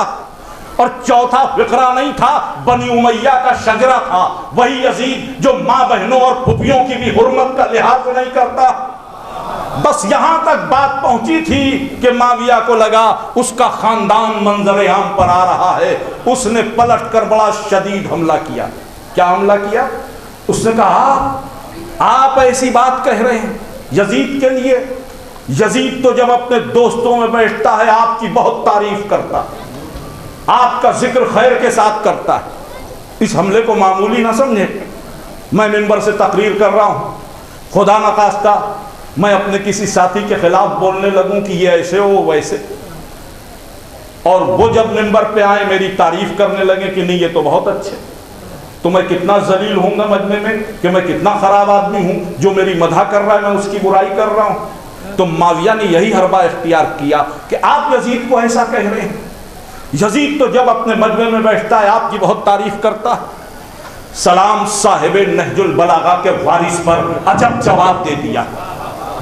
اور چوتھا فقرہ نہیں تھا، بنی امیہ کا شجرہ تھا. وہی یزید جو ماں بہنوں اور پھپھیوں کی بھی حرمت کا لحاظ نہیں کرتا. بس یہاں تک بات پہنچی تھی کہ معاویہ کو لگا اس کا خاندان منظر عام پر آ رہا ہے. اس نے پلٹ کر بڑا شدید حملہ کیا. کیا حملہ کیا؟ اس نے کہا آپ ایسی بات کہہ رہے ہیں یزید کے لیے. یزید تو جب اپنے دوستوں میں بیٹھتا ہے آپ کی بہت تعریف کرتا، آپ کا ذکر خیر کے ساتھ کرتا ہے. اس حملے کو معمولی نہ سمجھے. میں منبر سے تقریر کر رہا ہوں، خدا نخواستہ میں اپنے کسی ساتھی کے خلاف بولنے لگوں کہ یہ ایسے ہو ویسے، اور وہ جب منبر پہ آئے میری تعریف کرنے لگے کہ نہیں یہ تو بہت اچھے، تو میں کتنا ذلیل ہوں گا مجمع میں کہ میں کتنا خراب آدمی ہوں. جو میری مدح کر رہا ہے میں اس کی برائی کر رہا ہوں. تو معاویہ نے یہی حربہ اختیار کیا کہ آپ یزید کو ایسا کہہ رہے ہیں. یزید تو جب اپنے مجمع میں بیٹھتا ہے آپ کی بہت تعریف کرتا ہے. سلام صاحب نہج البلاغہ کے وارث پر عجب جواب دے دیا.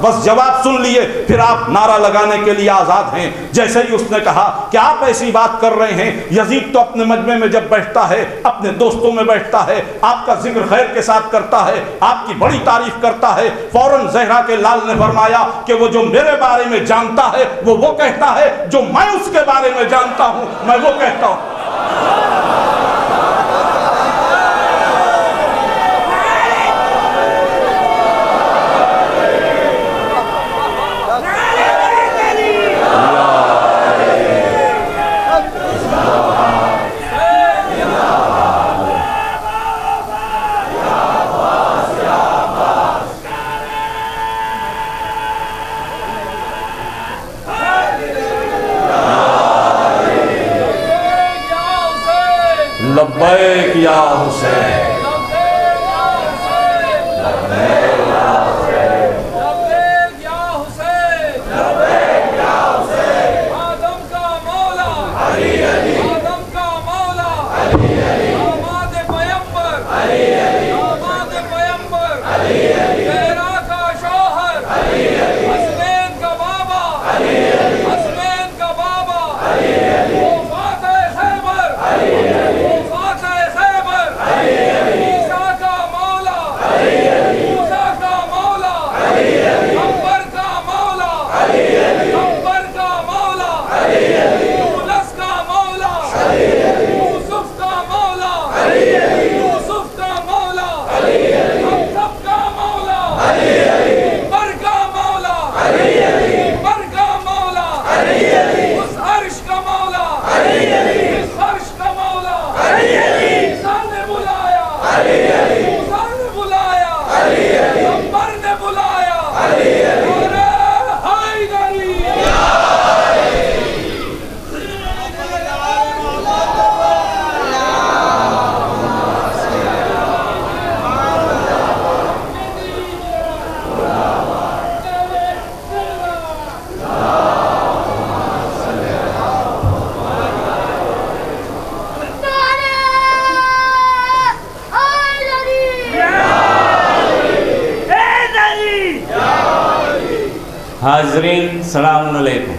بس جواب سن لیے پھر آپ نعرہ لگانے کے لیے آزاد ہیں. جیسے ہی اس نے کہا کہ آپ ایسی بات کر رہے ہیں، یزید تو اپنے مجمع میں جب بیٹھتا ہے اپنے دوستوں میں بیٹھتا ہے، آپ کا ذکر خیر کے ساتھ کرتا ہے، آپ کی بڑی تعریف کرتا ہے. فوراً زہرا کے لال نے فرمایا کہ وہ جو میرے بارے میں جانتا ہے وہ کہتا ہے، جو میں اس کے بارے میں جانتا ہوں میں وہ کہتا ہوں. لبیک یا حسین. حاضرین السلام علیکم.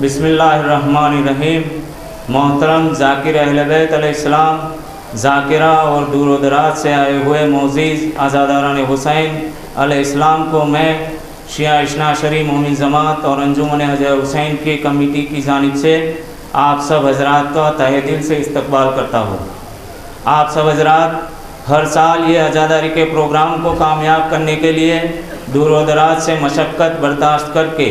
بسم اللہ الرحمن الرحیم. محترم ذاکر اہل بیت علیہ السلام ذاکرہ اور دور و دراز سے آئے ہوئے معزز عزاداران حسین علیہ السلام کو میں شیعہ اثنا عشری مومن جماعت اور انجمن حجر حسین کی کمیٹی کی جانب سے آپ سب حضرات کا تہہ دل سے استقبال کرتا ہوں۔ آپ سب حضرات ہر سال یہ عزاداری کے پروگرام کو کامیاب کرنے کے لیے دور و دراز سے مشقت برداشت کر کے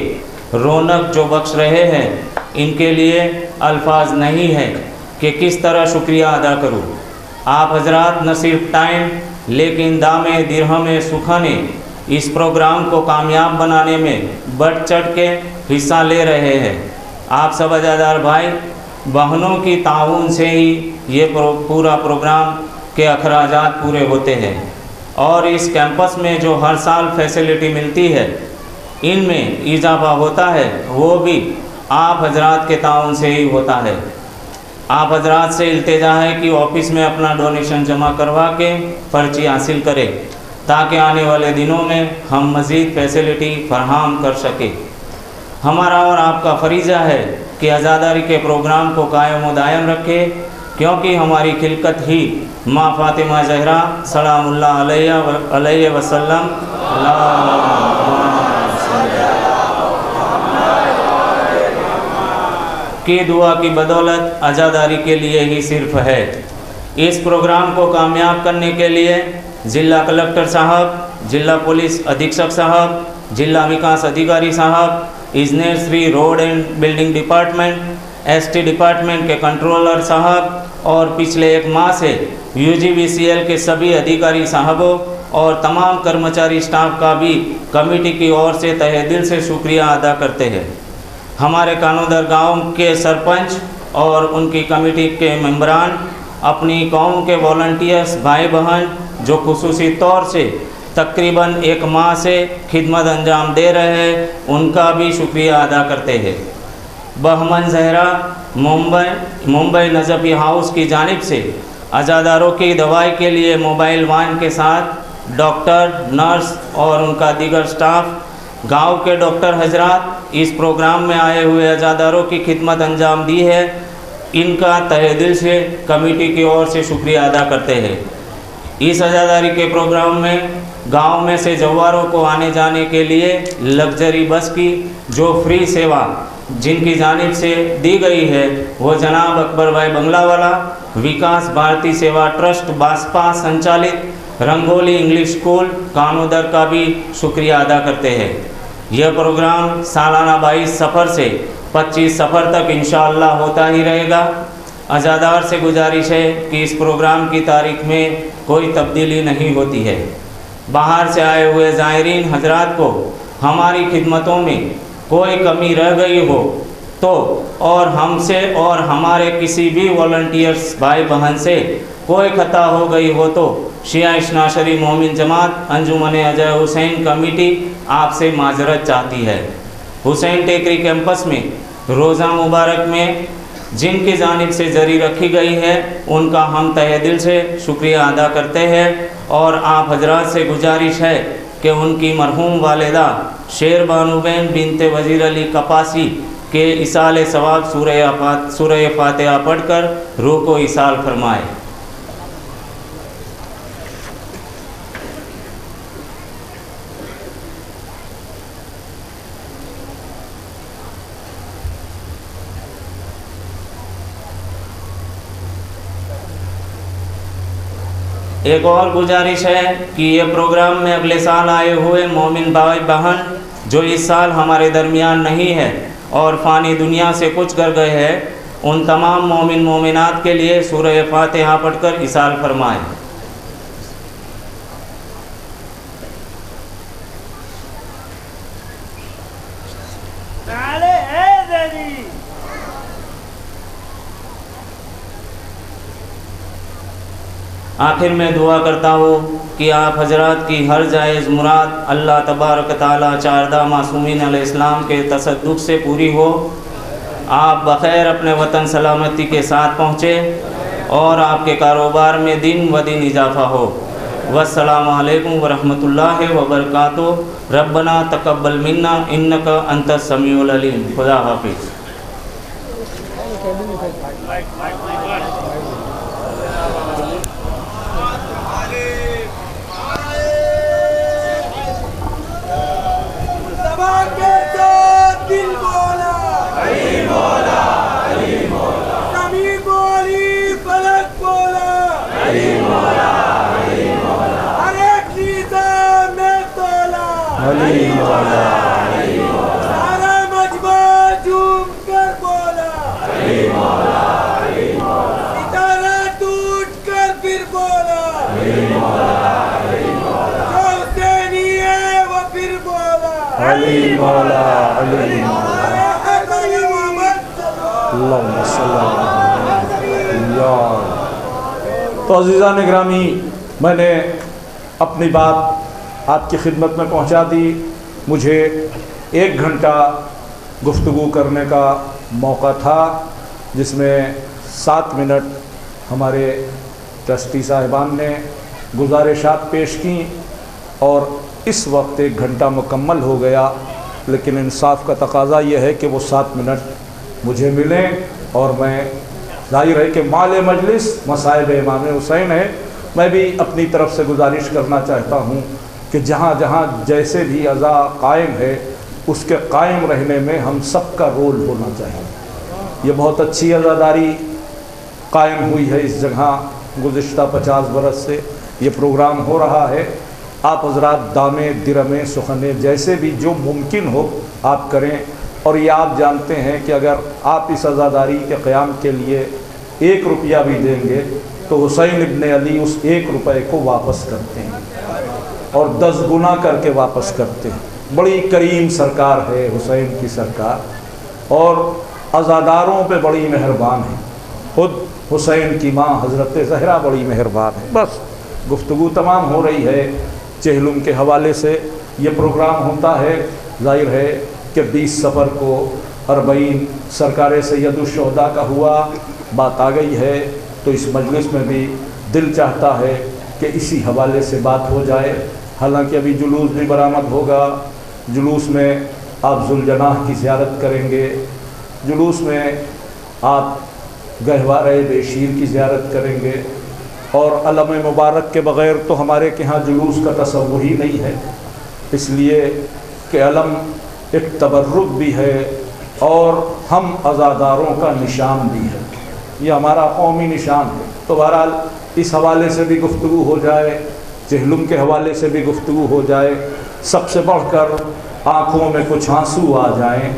رونق جو بخش رہے ہیں، ان کے لیے الفاظ نہیں ہے کہ کس طرح شکریہ ادا کروں۔ آپ حضرات نہ صرف ٹائم لیکن دامے درہم سکھانے اس پروگرام کو کامیاب بنانے میں بڑھ چڑھ کے حصہ لے رہے ہیں۔ آپ سب عزادار بھائی بہنوں کی تعاون سے ہی یہ پورا پروگرام کے اخراجات پورے ہوتے ہیں، اور اس کیمپس میں جو ہر سال فیسلٹی ملتی ہے ان میں اضافہ ہوتا ہے، وہ بھی آپ حضرات کے تعاون سے ہی ہوتا ہے۔ آپ حضرات سے التجا ہے کہ آفس میں اپنا ڈونیشن جمع کروا کے پرچی حاصل کرے تاکہ آنے والے دنوں میں ہم مزید فیسلٹی فراہم کر سکیں۔ ہمارا اور آپ کا فریضہ ہے کہ عزاداری کے پروگرام کو قائم و دائم رکھے، کیونکہ ہماری خلقت ہی ماں فاطمہ زہرا سلام اللہ علیہ وسلم کی دعا کی بدولت عزاداری کے لیے ہی صرف ہے۔ اس پروگرام کو کامیاب کرنے کے لیے ضلع کلکٹر صاحب، ضلع پولیس ادھیکشک صاحب، ضلع وکاس ادھیکاری صاحب، engineer Sri road and building department, S T department کے کنٹرولر صاحب اور پچھلے ایک ماہ سے you G we C L کے سبھی ادھیکاری صاحبوں اور تمام کرمچاری اسٹاف کا بھی کمیٹی کی اور سے تہہ دل سے شکریہ ادا کرتے ہیں۔ ہمارے کانودر گاؤں کے سرپنچ اور ان کی کمیٹی کے ممبران، اپنی قوم کے والنٹیئرز بھائی بہن جو خصوصی طور سے تقریباً ایک ماہ سے خدمت انجام دے رہے ہیں، ان کا بھی شکریہ ادا کرتے ہیں۔ بہمن زہرا ممبئی نجفی ہاؤس کی جانب سے عزاداروں کی دوائی کے لیے موبائل وان کے ساتھ ڈاکٹر، نرس اور ان کا دیگر سٹاف، گاؤں کے ڈاکٹر حضرات اس پروگرام میں آئے ہوئے عزاداروں کی خدمت انجام دی ہے، ان کا تہہ دل سے کمیٹی کی اور سے شکریہ ادا کرتے ہیں۔ اس عزاداری کے پروگرام میں گاؤں میں سے جواروں کو آنے جانے کے لیے لگژری بس کی جو فری سیوا جن کی جانب سے دی گئی ہے، وہ جناب اکبر بھائی بنگلہ والا، وکاس بھارتی سیوا ٹرسٹ باسپا سنچالت رنگولی انگلش اسکول کانودر کا بھی شکریہ ادا کرتے ہیں۔ یہ پروگرام سالانہ 22 صفر سے 25 صفر تک انشاءاللہ ہوتا ہی رہے گا۔ عزادار سے گزارش ہے کہ اس پروگرام کی تاریخ میں کوئی تبدیلی نہیں ہوتی ہے۔ باہر سے آئے ہوئے زائرین حضرات کو ہماری خدمتوں میں کوئی کمی رہ گئی ہو تو، اور ہم سے اور ہمارے کسی بھی والنٹیئرز بھائی بہن سے کوئی خطا ہو گئی ہو تو شیعہ اثنا عشری مومن جماعت انجمن حجر حسین کمیٹی آپ سے معذرت چاہتی ہے۔ حسین ٹیکری کیمپس میں روزہ مبارک میں جن کی جانب سے جاری رکھی گئی ہے، ان کا ہم تہہ دل سے شکریہ ادا کرتے ہیں، اور آپ حضرات سے گزارش ہے کہ ان کی مرحوم والدہ شیر بانو بین بنت وزیر علی کپاسی کے ایصال ثواب سورہ فاتحہ پڑھ کر روح کو ایصال فرمائے۔ ایک اور گزارش ہے کہ یہ پروگرام میں اگلے سال آئے ہوئے مومن بھائی بہن جو اس سال ہمارے درمیان نہیں ہے اور فانی دنیا سے کچھ کر گئے ہیں، ان تمام مومن مومنات کے لیے سورہ فاتحہ پڑھ کر ایصال فرمائیں۔ آخر میں دعا کرتا ہوں کہ آپ حضرات کی ہر جائز مراد اللہ تبارک تعالیٰ چاردہ معصومین علیہ السلام کے تصدق سے پوری ہو، آپ بخیر اپنے وطن سلامتی کے ساتھ پہنچے اور آپ کے کاروبار میں دن و دن اضافہ ہو۔ والسلام علیکم ورحمۃ اللہ وبرکاتہ۔ ربنا تقبل منا انک انت السمیع العلیم۔ خدا حافظ۔ علی مولا سارا مجمع جھوم کر بولا ستارہ ٹوٹ کر پھر بولا جو حسینی ہے وہ پھر بولا علی مولا علی مولا اللہم صلی اللہ یا اللہ۔ تو عزیزان گرامی، میں نے اپنی بات آپ کی خدمت میں پہنچا دی۔ مجھے 1 گھنٹہ گفتگو کرنے کا موقع تھا، جس میں 7 منٹ ہمارے ٹرسٹی صاحبان نے گزارشات پیش کیں، اور اس وقت 1 گھنٹہ مکمل ہو گیا، لیکن انصاف کا تقاضا یہ ہے کہ وہ 7 منٹ مجھے ملیں، اور میں ظاہر ہے کہ مال مجلس مصائب امام حسین ہے، میں بھی اپنی طرف سے گزارش کرنا چاہتا ہوں کہ جہاں جہاں جیسے بھی عزا قائم ہے، اس کے قائم رہنے میں ہم سب کا رول ہونا چاہیے۔ یہ بہت اچھی عزاداری قائم ہوئی ہے اس جگہ، گزشتہ 50 برس سے یہ پروگرام ہو رہا ہے۔ آپ حضرات دامے درمے سخنے جیسے بھی جو ممکن ہو آپ کریں، اور یہ آپ جانتے ہیں کہ اگر آپ اس عزاداری کے قیام کے لیے 1 روپیہ بھی دیں گے تو حسین ابن علی اس 1 روپے کو واپس کرتے ہیں، اور 10 گنا کر کے واپس کرتے ہیں۔ بڑی کریم سرکار ہے حسین کی سرکار، اور عزاداروں پہ بڑی مہربان ہے۔ خود حسین کی ماں حضرت زہرا بڑی مہربان ہے۔ بس گفتگو تمام ہو رہی ہے چہلم کے حوالے سے۔ یہ پروگرام ہوتا ہے، ظاہر ہے کہ 20 صفر کو 40 سرکار سید الشہداء کا ہوا، بات آ گئی ہے، تو اس مجلس میں بھی دل چاہتا ہے کہ اسی حوالے سے بات ہو جائے۔ حالانکہ ابھی جلوس بھی برآمد ہوگا، جلوس میں آپ ذوالجناح کی زیارت کریں گے، جلوس میں آپ گہوارہ بے شیر کی زیارت کریں گے، اور علم مبارک کے بغیر تو ہمارے کے ہاں جلوس کا تصور ہی نہیں ہے، اس لیے کہ علم ایک تبرک بھی ہے اور ہم عزاداروں کا نشان بھی ہے، یہ ہمارا قومی نشان ہے۔ تو بہرحال اس حوالے سے بھی گفتگو ہو جائے، چہلم کے حوالے سے بھی گفتگو ہو جائے، سب سے بڑھ کر آنکھوں میں کچھ آنسو آ جائیں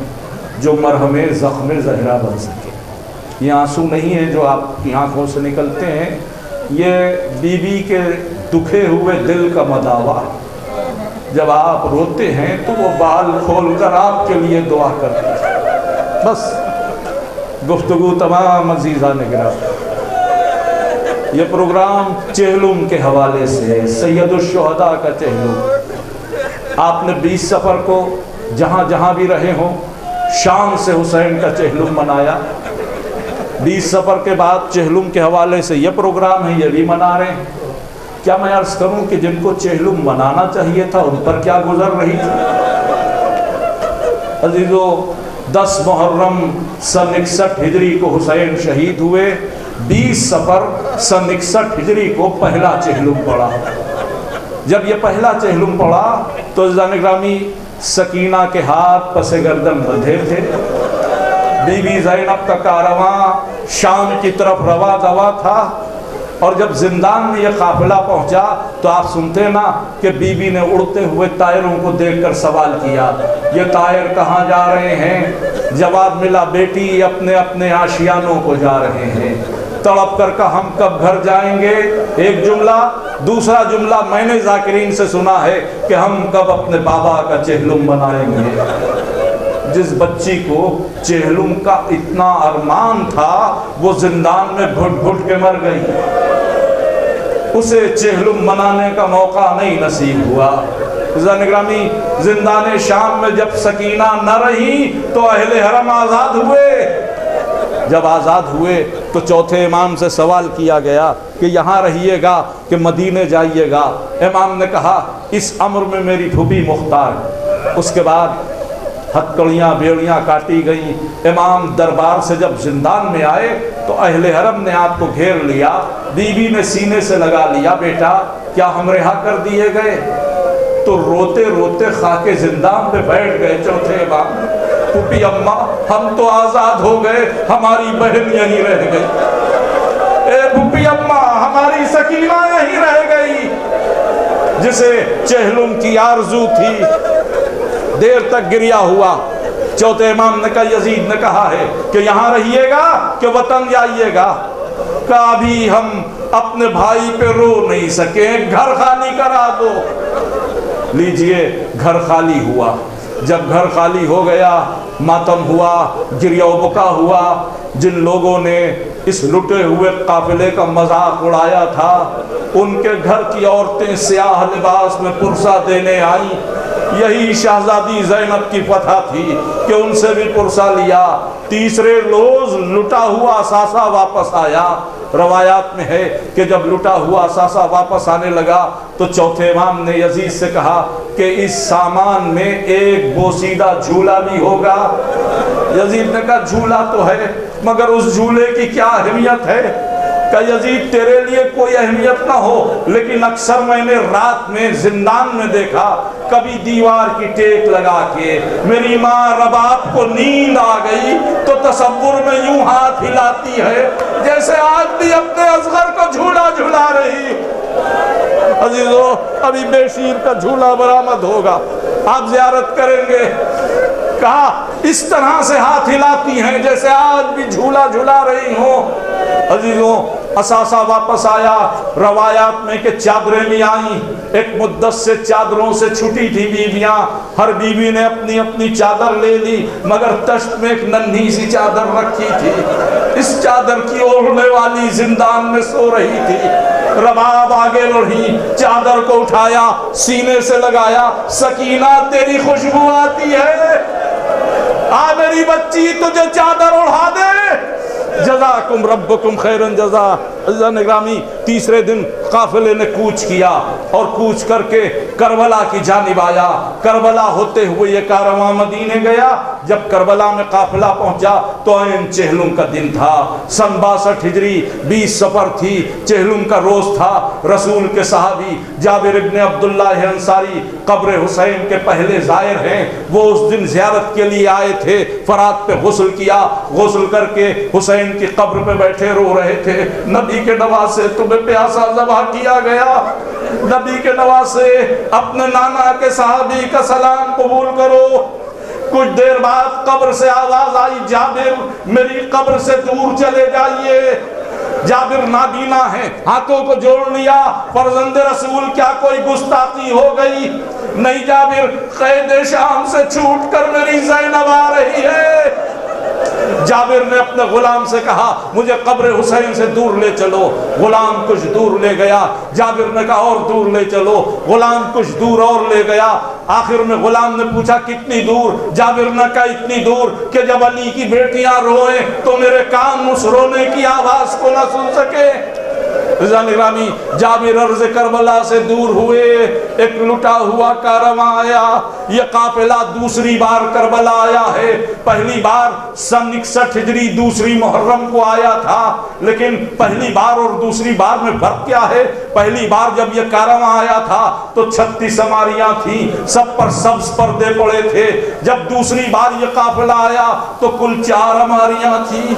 جو مرہم زخم زہرا بن سکے۔ یہ آنسو نہیں ہیں جو آپ کی آنکھوں سے نکلتے ہیں، یہ بی بی کے دکھے ہوئے دل کا مداوا ہے۔ جب آپ روتے ہیں تو وہ بال کھول کر آپ کے لیے دعا کرتے ہیں۔ بس گفتگو تمام عزیزان گرامی، یہ پروگرام چہلم کے حوالے سے، سید الشہداء کا چہلم۔ آپ نے 20 صفر کو جہاں جہاں بھی رہے ہوں شان سے حسین کا چہلم منایا۔ 20 صفر کے بعد چہلم کے حوالے سے یہ پروگرام ہے، یہ بھی منا رہے ہیں۔ کیا میں عرض کروں کہ جن کو چہلم منانا چاہیے تھا ان پر کیا گزر رہی تھی؟ عزیزو، 10 محرم سن 61 ہجری کو حسین شہید ہوئے، 20 صفر سن 61 ہجری کو پہلا چہلم پڑا۔ جب یہ پہلا چہلم پڑا تو عزیزان گرامی سکینہ کے ہاتھ پس گردن بندھے تھے، بی بی زینب کا کارواں شام کی طرف روا دوا تھا، اور جب زندان میں یہ قافلہ پہنچا تو آپ سنتے نا کہ بی بی نے اڑتے ہوئے طائروں کو دیکھ کر سوال کیا، یہ طائر کہاں جا رہے ہیں؟ جواب ملا، بیٹی اپنے اپنے آشیانوں کو جا رہے ہیں۔ تڑپ کر کہا، ہم کب گھر جائیں گے؟ ایک جملہ۔ دوسرا جملہ میں نے ذاکرین سے سنا ہے کہ ہم کب اپنے بابا کا چہلم منائیں گے۔ جس بچی کو چہلم کا اتنا ارمان تھا وہ زندان میں گھٹ گھٹ کے مر گئی، اسے چہلم منانے کا موقع نہیں نصیب ہوا۔ عزیزان گرامی، زندان شام میں جب سکینہ نہ رہی تو اہل حرم آزاد ہوئے۔ جب آزاد ہوئے تو چوتھے امام سے سوال کیا گیا کہ یہاں رہیے گا کہ مدینے جائیے گا؟ امام نے کہا اس امر میں میری پھوپھی مختار ہے۔ اس کے بعد ہتکڑیاں بیڑیاں کاٹی گئیں۔ امام دربار سے جب زندان میں آئے تو اہل حرم نے آپ کو گھیر لیا، بی بی نے سینے سے لگا لیا، بیٹا کیا ہم رہا کر دیے گئے؟ تو روتے روتے خاک زندان پہ بیٹھ گئے چوتھے امام۔ پھوپھی اماں ہم تو آزاد ہو گئے، ہماری بہن یہیں رہ گئی۔ اے پھوپھی اماں ہماری سکینہ یہیں رہ گئی۔ جسے چہلم کی آرزو تھی دیر تک گریا ہوا۔ چوتھے امام نے کہا یزید نے کہا ہے کہ یہاں رہیے گا کہ وطن جائیے گا؟ کہا ابھی ہم اپنے بھائی پہ رو نہیں سکے، گھر خالی کرا دو۔ لیجئے گھر خالی ہوا۔ جب گھر خالی ہو گیا ماتم ہوا، گریہ و بکا ہوا۔ جن لوگوں نے اس لٹے ہوئے قافلے کا مذاق اڑایا تھا ان کے گھر کی عورتیں سیاہ لباس میں پرسہ دینے آئیں۔ یہی شہزادی زینب کی فتح تھی کہ ان سے بھی پرسہ لیا۔ تیسرے روز لٹا ہوا اثاثہ واپس آیا۔ روایات میں ہے کہ جب لٹا ہوا اثاثہ واپس آنے لگا تو چوتھے امام نے یزید سے کہا کہ اس سامان میں ایک بوسیدہ جھولا بھی ہوگا۔ یزید نے کہا جھولا تو ہے مگر اس جھولے کی کیا اہمیت ہے؟ کہ یزید تیرے لیے کوئی اہمیت نہ ہو، لیکن اکثر میں نے رات میں زندان میں دیکھا کبھی دیوار کی ٹیک لگا کے میری ماں رباب کو نیند آ گئی تو تصور میں یوں ہاتھ ہلاتی ہے جیسے آج بھی اپنے اصغر کو جھولا جھلا رہی۔ عزیزو ابھی بے شیر کا جھولا برآمد ہوگا، آپ زیارت کریں گے۔ کہا اس طرح سے ہاتھ ہلاتی ہیں جیسے آج بھی جھولا جھلا رہی ہوں۔ عزیزوں اثاثہ واپس آیا۔ روایات میں کہ چادریں بھی آئیں، ایک مدت سے چادروں سے چھٹی تھی بیویاں، ہر بیوی نے اپنی اپنی چادر لے لی مگر تشت میں ایک ننھی سی چادر رکھی تھی۔ اس چادر کی اوڑھنے والی زندان میں سو رہی تھی۔ رباب آگے بڑھی، چادر کو اٹھایا، سینے سے لگایا، سکینہ تیری خوشبو آتی ہے، آ میری بچی تجھے چادر اڑھا دے، جزاکم ربکم خیرن جزا۔ عزیزان اکرامی تیسرے دن قافلے نے کوچ کیا اور کوچ کر کے کربلا کی جانب آیا۔ کربلا ہوتے ہوئے یہ کارواں مدینے گیا۔ جب کربلا میں قافلہ پہنچا تو عین چہلم کا دن تھا، سن 62 ہجری 20 صفر تھی، چہلم کا روز تھا۔ رسول کے صحابی جابر ابن عبداللہ انصاری قبر حسین کے پہلے زائر ہیں، وہ اس دن زیارت کے لیے آئے تھے۔ فرات پہ غسل کیا، غسل کر کے حسین کی قبر پہ بیٹھے رو رہے تھے۔ نبی کے نواسے تمہیں پیاسا ذبح کیا گیا، نبی کے نواسے اپنے نانا کے صحابی کا سلام قبول کرو۔ کچھ دیر بعد قبر سے آواز آئی جابر میری قبر سے دور چلے جائیے۔ جابر نابینا ہے، ہاتھوں کو جوڑ لیا، فرزند رسول کیا کوئی گستاخی ہو گئی؟ نہیں جابر، قید شام سے چھوٹ کر میری زینب آ رہی ہے۔ جابر نے اپنے غلام سے کہا مجھے قبر حسین سے دور لے چلو۔ غلام کچھ دور لے گیا، جابر نے کہا اور دور لے چلو، غلام کچھ دور اور لے گیا۔ آخر میں غلام نے پوچھا کتنی دور؟ جابر نے کہا اتنی دور کہ جب علی کی بیٹیاں روئیں تو میرے کان اس رونے کی آواز کو نہ سن سکے۔ رضوان اکرامی جابر عرض کربلا سے دور ہوئے، ایک لٹا ہوا کارواں آیا۔ یہ قافلہ دوسری بار کربلا آیا ہے، پہلی بار سن 61 ہجری دوسری محرم کو آیا تھا، لیکن پہلی بار اور دوسری بار میں فرق کیا ہے؟ پہلی بار جب یہ کارواں آیا تھا تو 36 سواریاں تھیں، سب پر سبز پردے پڑے تھے۔ جب دوسری بار یہ قافلہ آیا تو کل 4 ہماریاں تھیں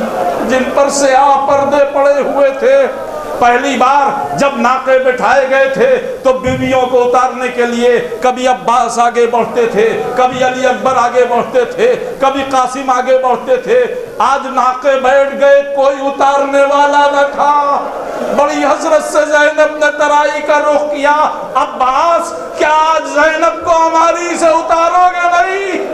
جن پر سیاہ پردے پڑے ہوئے تھے۔ پہلی بار جب ناقے بٹھائے گئے تھے تو بیویوں کو اتارنے کے لیے کبھی عباس آگے بڑھتے تھے، کبھی علی اکبر آگے بڑھتے تھے، کبھی قاسم آگے بڑھتے تھے۔ آج ناقے بیٹھ گئے، کوئی اتارنے والا نہ تھا۔ بڑی حسرت سے زینب نے ترائی کا رخ کیا، عباس کیا آج زینب کو ہماری سے اتارو گے نہیں؟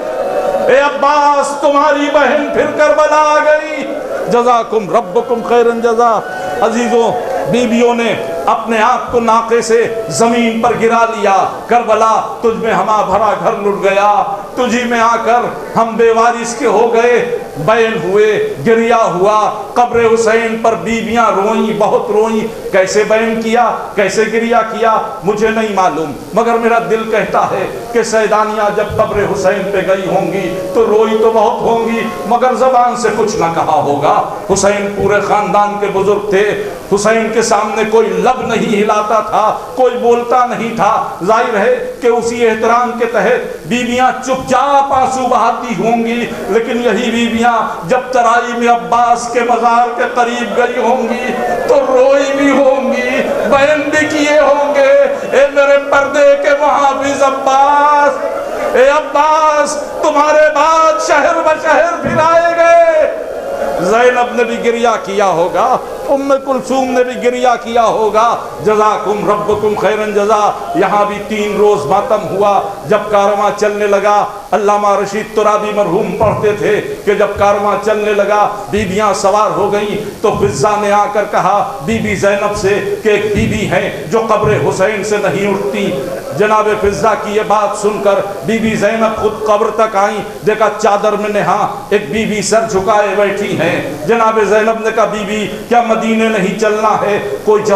اے عباس تمہاری بہن پھر کربلا آ گئی، جزاکم ربکم خیرن جزا۔ عزیزوں بیویوں نے اپنے آپ کو ناقے سے زمین پر گرا لیا۔ کربلا تجھ میں ہما بھرا گھر لٹ گیا، تجھی میں آ کر ہم بے وارث کے ہو گئے۔ بین ہوئے، گریہ ہوا، قبر حسین پر بیویاں روئیں، بہت روئیں۔ کیسے بین کیا، کیسے گریہ کیا مجھے نہیں معلوم، مگر میرا دل کہتا ہے کہ سیدانیاں جب قبر حسین پہ گئی ہوں گی تو روئی تو بہت ہوں گی مگر زبان سے کچھ نہ کہا ہوگا۔ حسین پورے خاندان کے بزرگ تھے، حسین کے سامنے کوئی لب نہیں ہلاتا تھا، کوئی بولتا نہیں تھا۔ ظاہر ہے کہ اسی احترام کے تحت بیویاں چپ چاپ آنسو بہاتی ہوں گی، لیکن یہی بیویاں جب ترائی میں عباس کے مزار کے قریب گئی ہوں گی تو روئی بھی ہوں گی، بیان بھی کیے ہوں گے۔ اے میرے پردے عباس تمہارے بعد شہر بشہر پھرائے گئے۔ زینب نے بھی گریہ کیا ہوگا، ام کلثوم نے بھی گریہ کیا ہوگا۔ جزاکم ربکم خیرن جزا۔ یہاں بھی 3 روز ماتم ہوا۔ جب کارواں چلنے لگا، علامہ رشید ترابی مرحوم پڑھتے تھے کہ جب کارواں چلنے لگا بیویاں سوار ہو گئیں تو فضہ نے آ کر کہا بی بی زینب سے کہ ایک بی بی ہے جو قبر حسین سے نہیں اٹھتی۔ جناب فضہ کی یہ بات سن کر بی بی زینب خود قبر تک آئیں، دیکھا چادر میں نہا ایک بی بی سر جھکائے بیٹھی ہیں۔ جناب زینب نے کہا بی بی کیا مدینے نہیں چلنا ہے؟ کوئی جواب